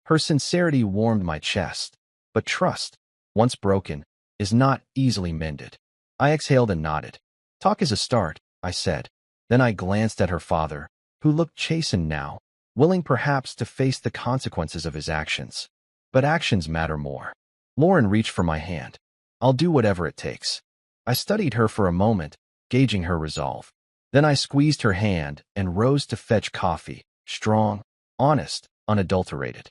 Her sincerity warmed my chest, but trust, once broken, is not easily mended. I exhaled and nodded. Talk is a start, I said. Then I glanced at her father, who looked chastened now, willing perhaps to face the consequences of his actions. But actions matter more. Lauren reached for my hand. I'll do whatever it takes. I studied her for a moment, gauging her resolve. Then I squeezed her hand and rose to fetch coffee, strong, honest, unadulterated.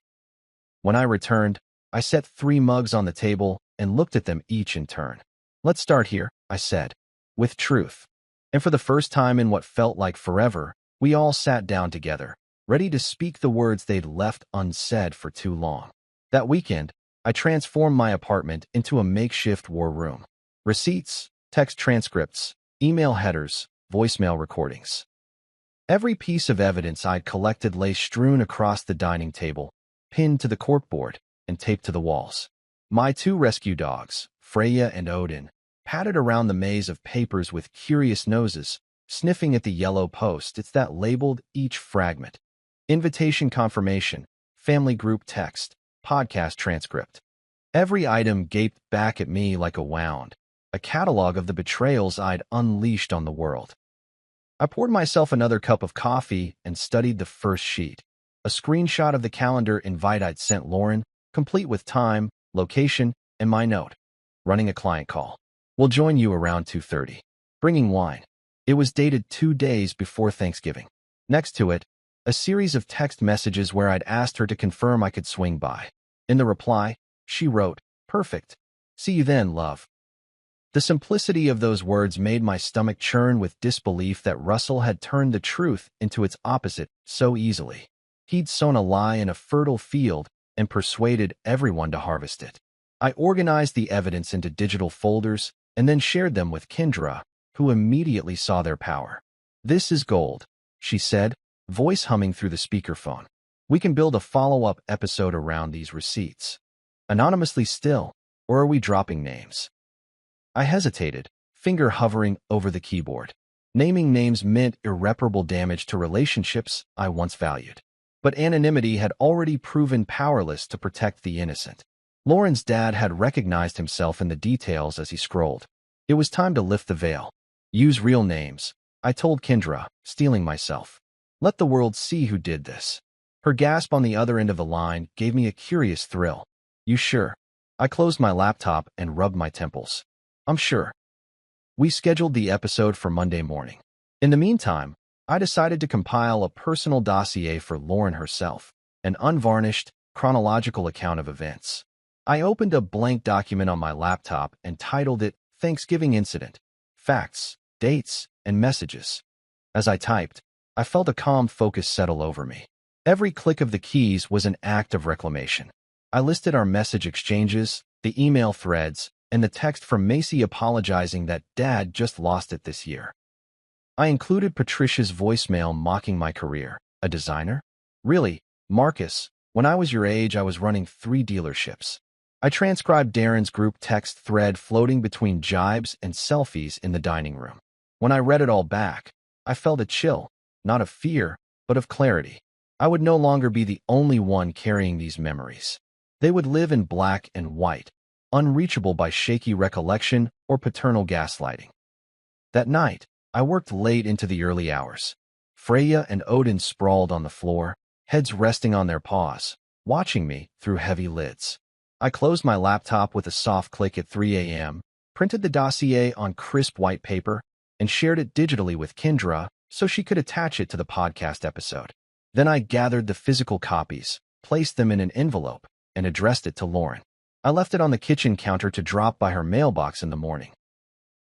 When I returned, I set 3 mugs on the table and looked at them each in turn. Let's start here, I said, with truth. And for the first time in what felt like forever, we all sat down together, ready to speak the words they'd left unsaid for too long. That weekend, I transformed my apartment into a makeshift war room. Receipts, text transcripts, email headers, voicemail recordings. Every piece of evidence I'd collected lay strewn across the dining table, pinned to the corkboard and taped to the walls. My 2 rescue dogs, Freya and Odin, padded around the maze of papers with curious noses, sniffing at the yellow post-its that labeled each fragment. Invitation confirmation, family group text, podcast transcript. Every item gaped back at me like a wound, a catalog of the betrayals I'd unleashed on the world. I poured myself another cup of coffee and studied the first sheet, a screenshot of the calendar invite I'd sent Lauren, complete with time, location, and my note. Running a client call. We'll join you around 2:30. Bringing wine. It was dated 2 days before Thanksgiving. Next to it, a series of text messages where I'd asked her to confirm I could swing by. In the reply, she wrote, "Perfect. See you then, love." The simplicity of those words made my stomach churn with disbelief that Russell had turned the truth into its opposite so easily. He'd sown a lie in a fertile field and persuaded everyone to harvest it. I organized the evidence into digital folders and then shared them with Kendra, who immediately saw their power. "This is gold," she said, voice humming through the speakerphone. "We can build a follow-up episode around these receipts. Anonymously still, or are we dropping names?" I hesitated, finger hovering over the keyboard. Naming names meant irreparable damage to relationships I once valued. But anonymity had already proven powerless to protect the innocent. Lauren's dad had recognized himself in the details as he scrolled. It was time to lift the veil. "Use real names," I told Kendra, steeling myself. "Let the world see who did this." Her gasp on the other end of the line gave me a curious thrill. "You sure?" I closed my laptop and rubbed my temples. "I'm sure." We scheduled the episode for Monday morning. In the meantime, I decided to compile a personal dossier for Lauren herself, an unvarnished, chronological account of events. I opened a blank document on my laptop and titled it Thanksgiving Incident, Facts, Dates, and Messages. As I typed, I felt a calm focus settle over me. Every click of the keys was an act of reclamation. I listed our message exchanges, the email threads, and the text from Macy apologizing that Dad just lost it this year. I included Patricia's voicemail mocking my career. "A designer? Really, Marcus, when I was your age, I was running 3 dealerships." I transcribed Darren's group text thread floating between jibes and selfies in the dining room. When I read it all back, I felt a chill, not of fear, but of clarity. I would no longer be the only one carrying these memories. They would live in black and white, unreachable by shaky recollection or paternal gaslighting. That night, I worked late into the early hours. Freya and Odin sprawled on the floor, heads resting on their paws, watching me through heavy lids. I closed my laptop with a soft click at 3 a.m., printed the dossier on crisp white paper, and shared it digitally with Kendra so she could attach it to the podcast episode. Then I gathered the physical copies, placed them in an envelope, and addressed it to Lauren. I left it on the kitchen counter to drop by her mailbox in the morning.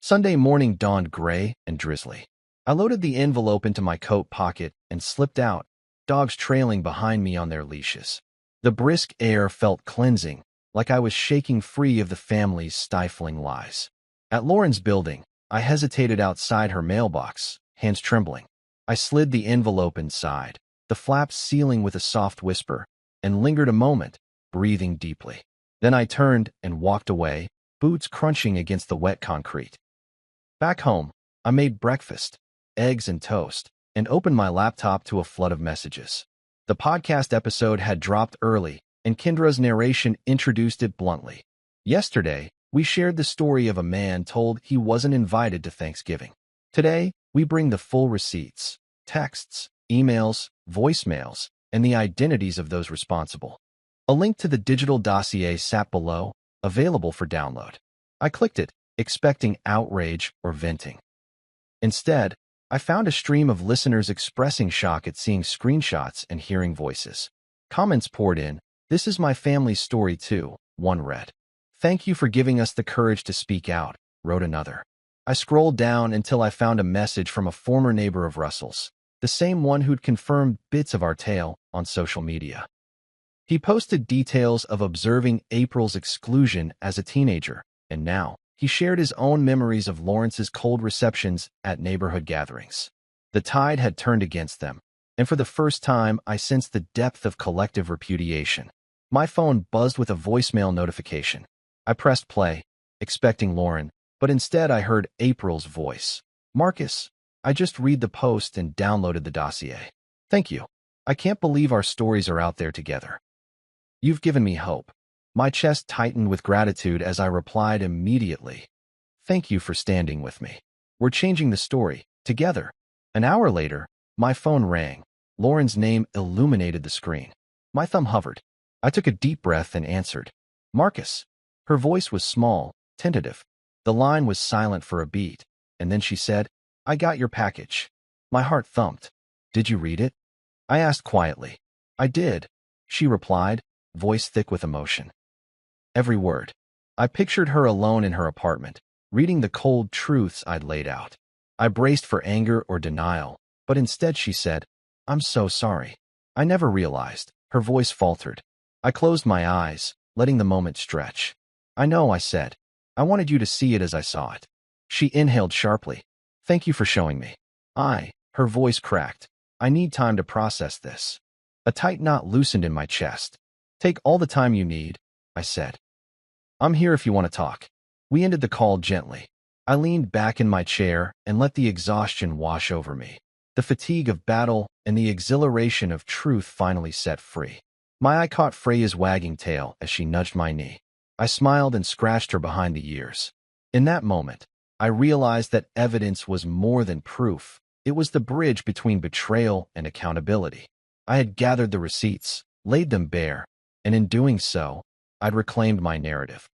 Sunday morning dawned gray and drizzly. I loaded the envelope into my coat pocket and slipped out, dogs trailing behind me on their leashes. The brisk air felt cleansing, like I was shaking free of the family's stifling lies. At Lauren's building, I hesitated outside her mailbox, hands trembling. I slid the envelope inside, the flaps sealing with a soft whisper, and lingered a moment, breathing deeply. Then I turned and walked away, boots crunching against the wet concrete. Back home, I made breakfast, eggs and toast, and opened my laptop to a flood of messages. The podcast episode had dropped early, and Kendra's narration introduced it bluntly. Yesterday, we shared the story of a man told he wasn't invited to Thanksgiving. Today, we bring the full receipts, texts, emails, voicemails, and the identities of those responsible. A link to the digital dossier sat below, available for download. I clicked it, expecting outrage or venting. Instead, I found a stream of listeners expressing shock at seeing screenshots and hearing voices. Comments poured in. "This is my family's story too," one read. "Thank you for giving us the courage to speak out," wrote another. I scrolled down until I found a message from a former neighbor of Russell's, the same one who'd confirmed bits of our tale on social media. He posted details of observing April's exclusion as a teenager, and now he shared his own memories of Lawrence's cold receptions at neighborhood gatherings. The tide had turned against them, and for the first time I sensed the depth of collective repudiation. My phone buzzed with a voicemail notification. I pressed play, expecting Lauren, but instead I heard April's voice. "Marcus, I just read the post and downloaded the dossier. Thank you. I can't believe our stories are out there together. You've given me hope. My chest tightened with gratitude as I replied immediately. Thank you for standing with me. We're changing the story, together. An hour later, my phone rang. Lauren's name illuminated the screen. My thumb hovered. I took a deep breath and answered. Marcus. Her voice was small, tentative. The line was silent for a beat, and then she said, I got your package. My heart thumped. Did you read it? I asked quietly. I did, she replied, voice thick with emotion. Every word. I pictured her alone in her apartment, reading the cold truths I'd laid out. I braced for anger or denial, but instead she said, I'm so sorry. I never realized. Her voice faltered. I closed my eyes, letting the moment stretch. I know, I said. I wanted you to see it as I saw it. She inhaled sharply. Thank you for showing me. Her voice cracked. I need time to process this. A tight knot loosened in my chest. Take all the time you need, I said. I'm here if you want to talk. We ended the call gently. I leaned back in my chair and let the exhaustion wash over me. The fatigue of battle and the exhilaration of truth finally set free. My eye caught Freya's wagging tail as she nudged my knee. I smiled and scratched her behind the ears. In that moment, I realized that evidence was more than proof. It was the bridge between betrayal and accountability. I had gathered the receipts, laid them bare, and in doing so, I'd reclaimed my narrative.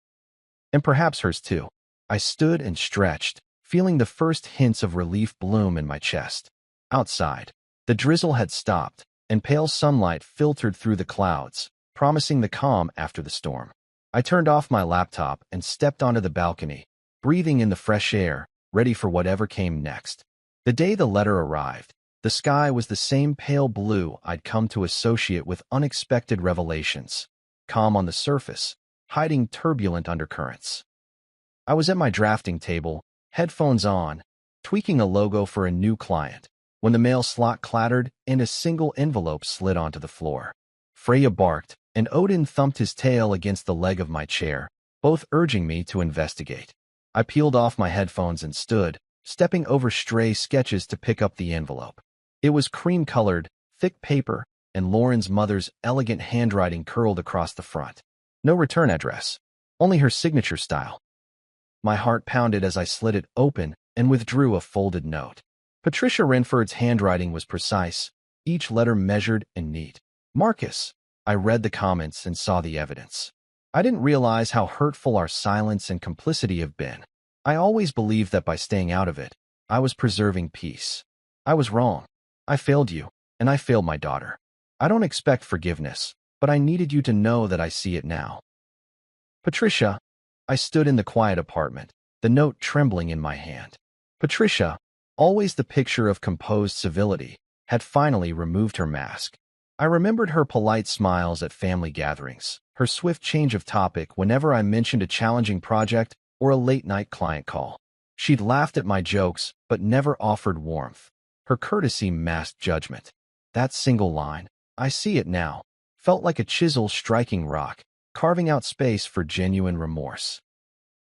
And perhaps hers too. I stood and stretched, feeling the first hints of relief bloom in my chest. Outside, the drizzle had stopped, and pale sunlight filtered through the clouds, promising the calm after the storm. I turned off my laptop and stepped onto the balcony, breathing in the fresh air, ready for whatever came next. The day the letter arrived, the sky was the same pale blue I'd come to associate with unexpected revelations, calm on the surface, hiding turbulent undercurrents. I was at my drafting table, headphones on, tweaking a logo for a new client, when the mail slot clattered and a single envelope slid onto the floor. Freya barked, and Odin thumped his tail against the leg of my chair, both urging me to investigate. I peeled off my headphones and stood, stepping over stray sketches to pick up the envelope. It was cream-colored, thick paper, and Lauren's mother's elegant handwriting curled across the front. No return address, only her signature style. My heart pounded as I slid it open and withdrew a folded note. Patricia Renford's handwriting was precise, each letter measured and neat. Marcus. I read the comments and saw the evidence. I didn't realize how hurtful our silence and complicity have been. I always believed that by staying out of it, I was preserving peace. I was wrong. I failed you, and I failed my daughter. I don't expect forgiveness, but I needed you to know that I see it now. Patricia. I stood in the quiet apartment, the note trembling in my hand. Patricia, always the picture of composed civility, had finally removed her mask. I remembered her polite smiles at family gatherings, her swift change of topic whenever I mentioned a challenging project or a late-night client call. She'd laughed at my jokes, but never offered warmth. Her courtesy masked judgment. That single line, I see it now, felt like a chisel striking rock, carving out space for genuine remorse.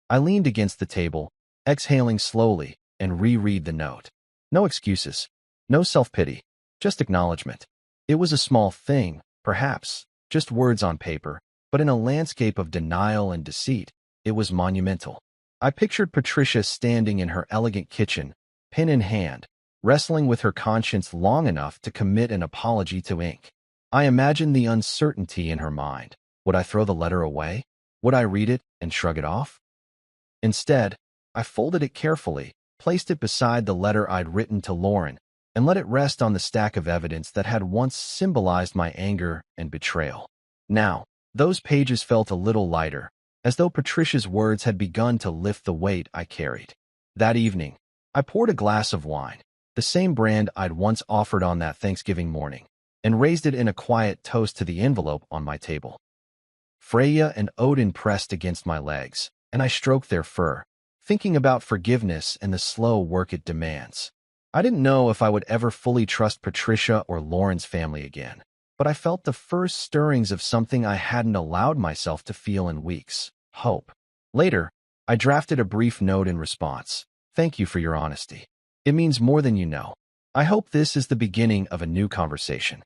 I leaned against the table, exhaling slowly, and reread the note. No excuses, no self-pity, just acknowledgement. It was a small thing, perhaps, just words on paper, but in a landscape of denial and deceit, it was monumental. I pictured Patricia standing in her elegant kitchen, pen in hand, wrestling with her conscience long enough to commit an apology to ink. I imagined the uncertainty in her mind. Would I throw the letter away? Would I read it and shrug it off? Instead, I folded it carefully, placed it beside the letter I'd written to Lauren, and let it rest on the stack of evidence that had once symbolized my anger and betrayal. Now, those pages felt a little lighter, as though Patricia's words had begun to lift the weight I carried. That evening, I poured a glass of wine, the same brand I'd once offered on that Thanksgiving morning, and raised it in a quiet toast to the envelope on my table. Freya and Odin pressed against my legs, and I stroked their fur, thinking about forgiveness and the slow work it demands. I didn't know if I would ever fully trust Patricia or Lauren's family again, but I felt the first stirrings of something I hadn't allowed myself to feel in weeks: hope. Later, I drafted a brief note in response. Thank you for your honesty. It means more than you know. I hope this is the beginning of a new conversation.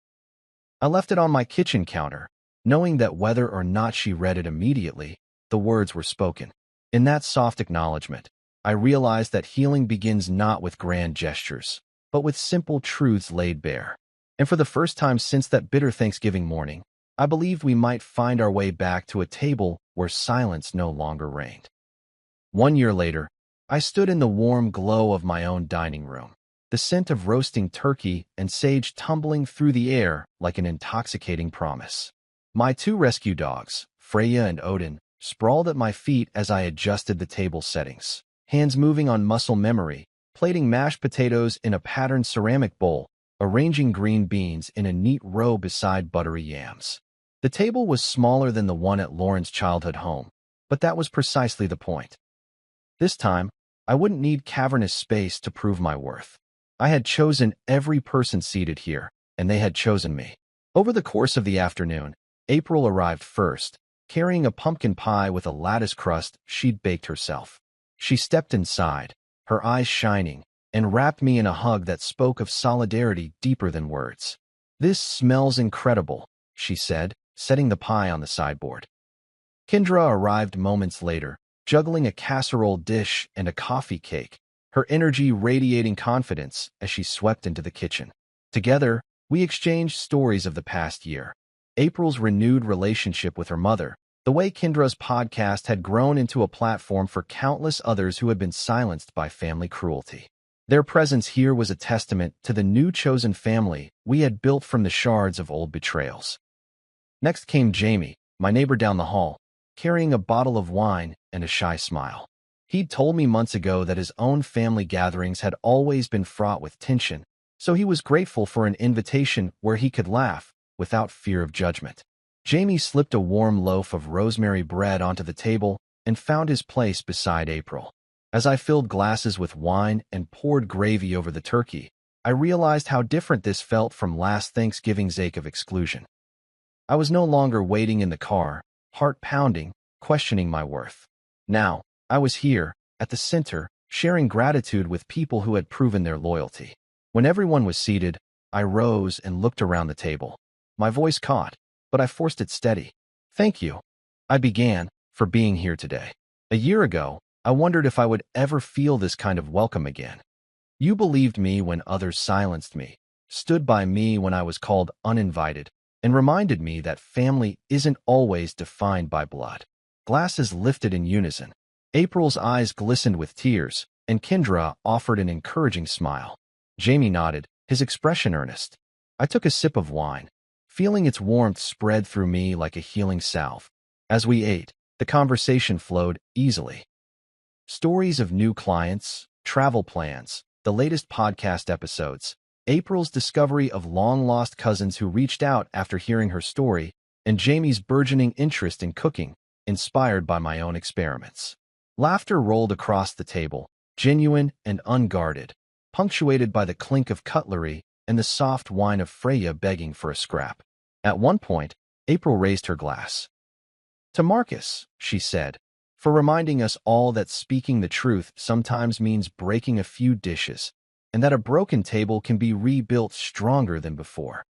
I left it on my kitchen counter, knowing that whether or not she read it immediately, the words were spoken. In that soft acknowledgement, I realized that healing begins not with grand gestures, but with simple truths laid bare. And for the first time since that bitter Thanksgiving morning, I believed we might find our way back to a table where silence no longer reigned. 1 year later, I stood in the warm glow of my own dining room, the scent of roasting turkey and sage tumbling through the air like an intoxicating promise. My two rescue dogs, Freya and Odin, sprawled at my feet as I adjusted the table settings, hands moving on muscle memory, plating mashed potatoes in a patterned ceramic bowl, arranging green beans in a neat row beside buttery yams. The table was smaller than the one at Lauren's childhood home, but that was precisely the point. This time, I wouldn't need cavernous space to prove my worth. I had chosen every person seated here, and they had chosen me. Over the course of the afternoon, April arrived first, carrying a pumpkin pie with a lattice crust she'd baked herself. She stepped inside, her eyes shining, and wrapped me in a hug that spoke of solidarity deeper than words. "This smells incredible," she said, setting the pie on the sideboard. Kendra arrived moments later, juggling a casserole dish and a coffee cake, her energy radiating confidence as she swept into the kitchen. Together, we exchanged stories of the past year. April's renewed relationship with her mother, the way Kendra's podcast had grown into a platform for countless others who had been silenced by family cruelty. Their presence here was a testament to the new chosen family we had built from the shards of old betrayals. Next came Jamie, my neighbor down the hall, carrying a bottle of wine and a shy smile. He'd told me months ago that his own family gatherings had always been fraught with tension, so he was grateful for an invitation where he could laugh without fear of judgment. Jamie slipped a warm loaf of rosemary bread onto the table and found his place beside April. As I filled glasses with wine and poured gravy over the turkey, I realized how different this felt from last Thanksgiving's ache of exclusion. I was no longer waiting in the car, heart pounding, questioning my worth. Now, I was here, at the center, sharing gratitude with people who had proven their loyalty. When everyone was seated, I rose and looked around the table. My voice caught, but I forced it steady. "Thank you," I began, "for being here today. A year ago, I wondered if I would ever feel this kind of welcome again. You believed me when others silenced me, stood by me when I was called uninvited, and reminded me that family isn't always defined by blood." Glasses lifted in unison. April's eyes glistened with tears, and Kendra offered an encouraging smile. Jamie nodded, his expression earnest. I took a sip of wine, feeling its warmth spread through me like a healing salve. As we ate, the conversation flowed easily. Stories of new clients, travel plans, the latest podcast episodes, April's discovery of long-lost cousins who reached out after hearing her story, and Jamie's burgeoning interest in cooking, inspired by my own experiments. Laughter rolled across the table, genuine and unguarded, punctuated by the clink of cutlery and the soft whine of Freya begging for a scrap. At one point, April raised her glass. "To Marcus," she said, "for reminding us all that speaking the truth sometimes means breaking a few dishes, and that a broken table can be rebuilt stronger than before."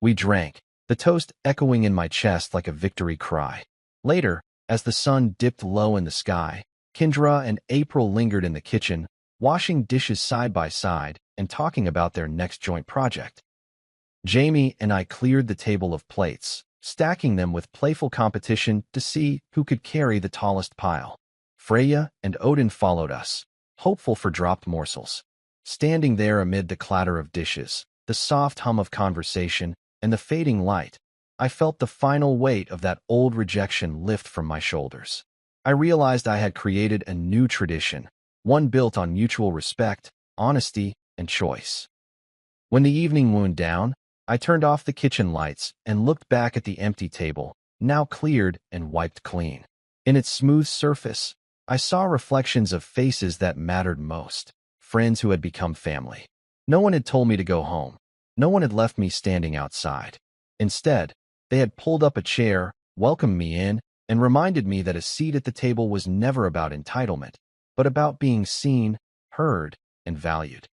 We drank, the toast echoing in my chest like a victory cry. Later, as the sun dipped low in the sky, Kendra and April lingered in the kitchen, washing dishes side by side and talking about their next joint project. Jamie and I cleared the table of plates, stacking them with playful competition to see who could carry the tallest pile. Freya and Odin followed us, hopeful for dropped morsels. Standing there amid the clatter of dishes, the soft hum of conversation, and the fading light, I felt the final weight of that old rejection lift from my shoulders. I realized I had created a new tradition, one built on mutual respect, honesty, and choice. When the evening wound down, I turned off the kitchen lights and looked back at the empty table, now cleared and wiped clean. In its smooth surface, I saw reflections of faces that mattered most, friends who had become family. No one had told me to go home. No one had left me standing outside. Instead, they had pulled up a chair, welcomed me in, and reminded me that a seat at the table was never about entitlement, but about being seen, heard, and valued.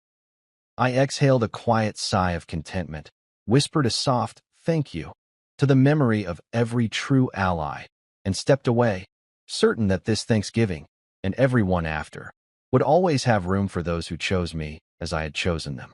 I exhaled a quiet sigh of contentment, whispered a soft thank you to the memory of every true ally, and stepped away, certain that this Thanksgiving, and every one after, would always have room for those who chose me as I had chosen them.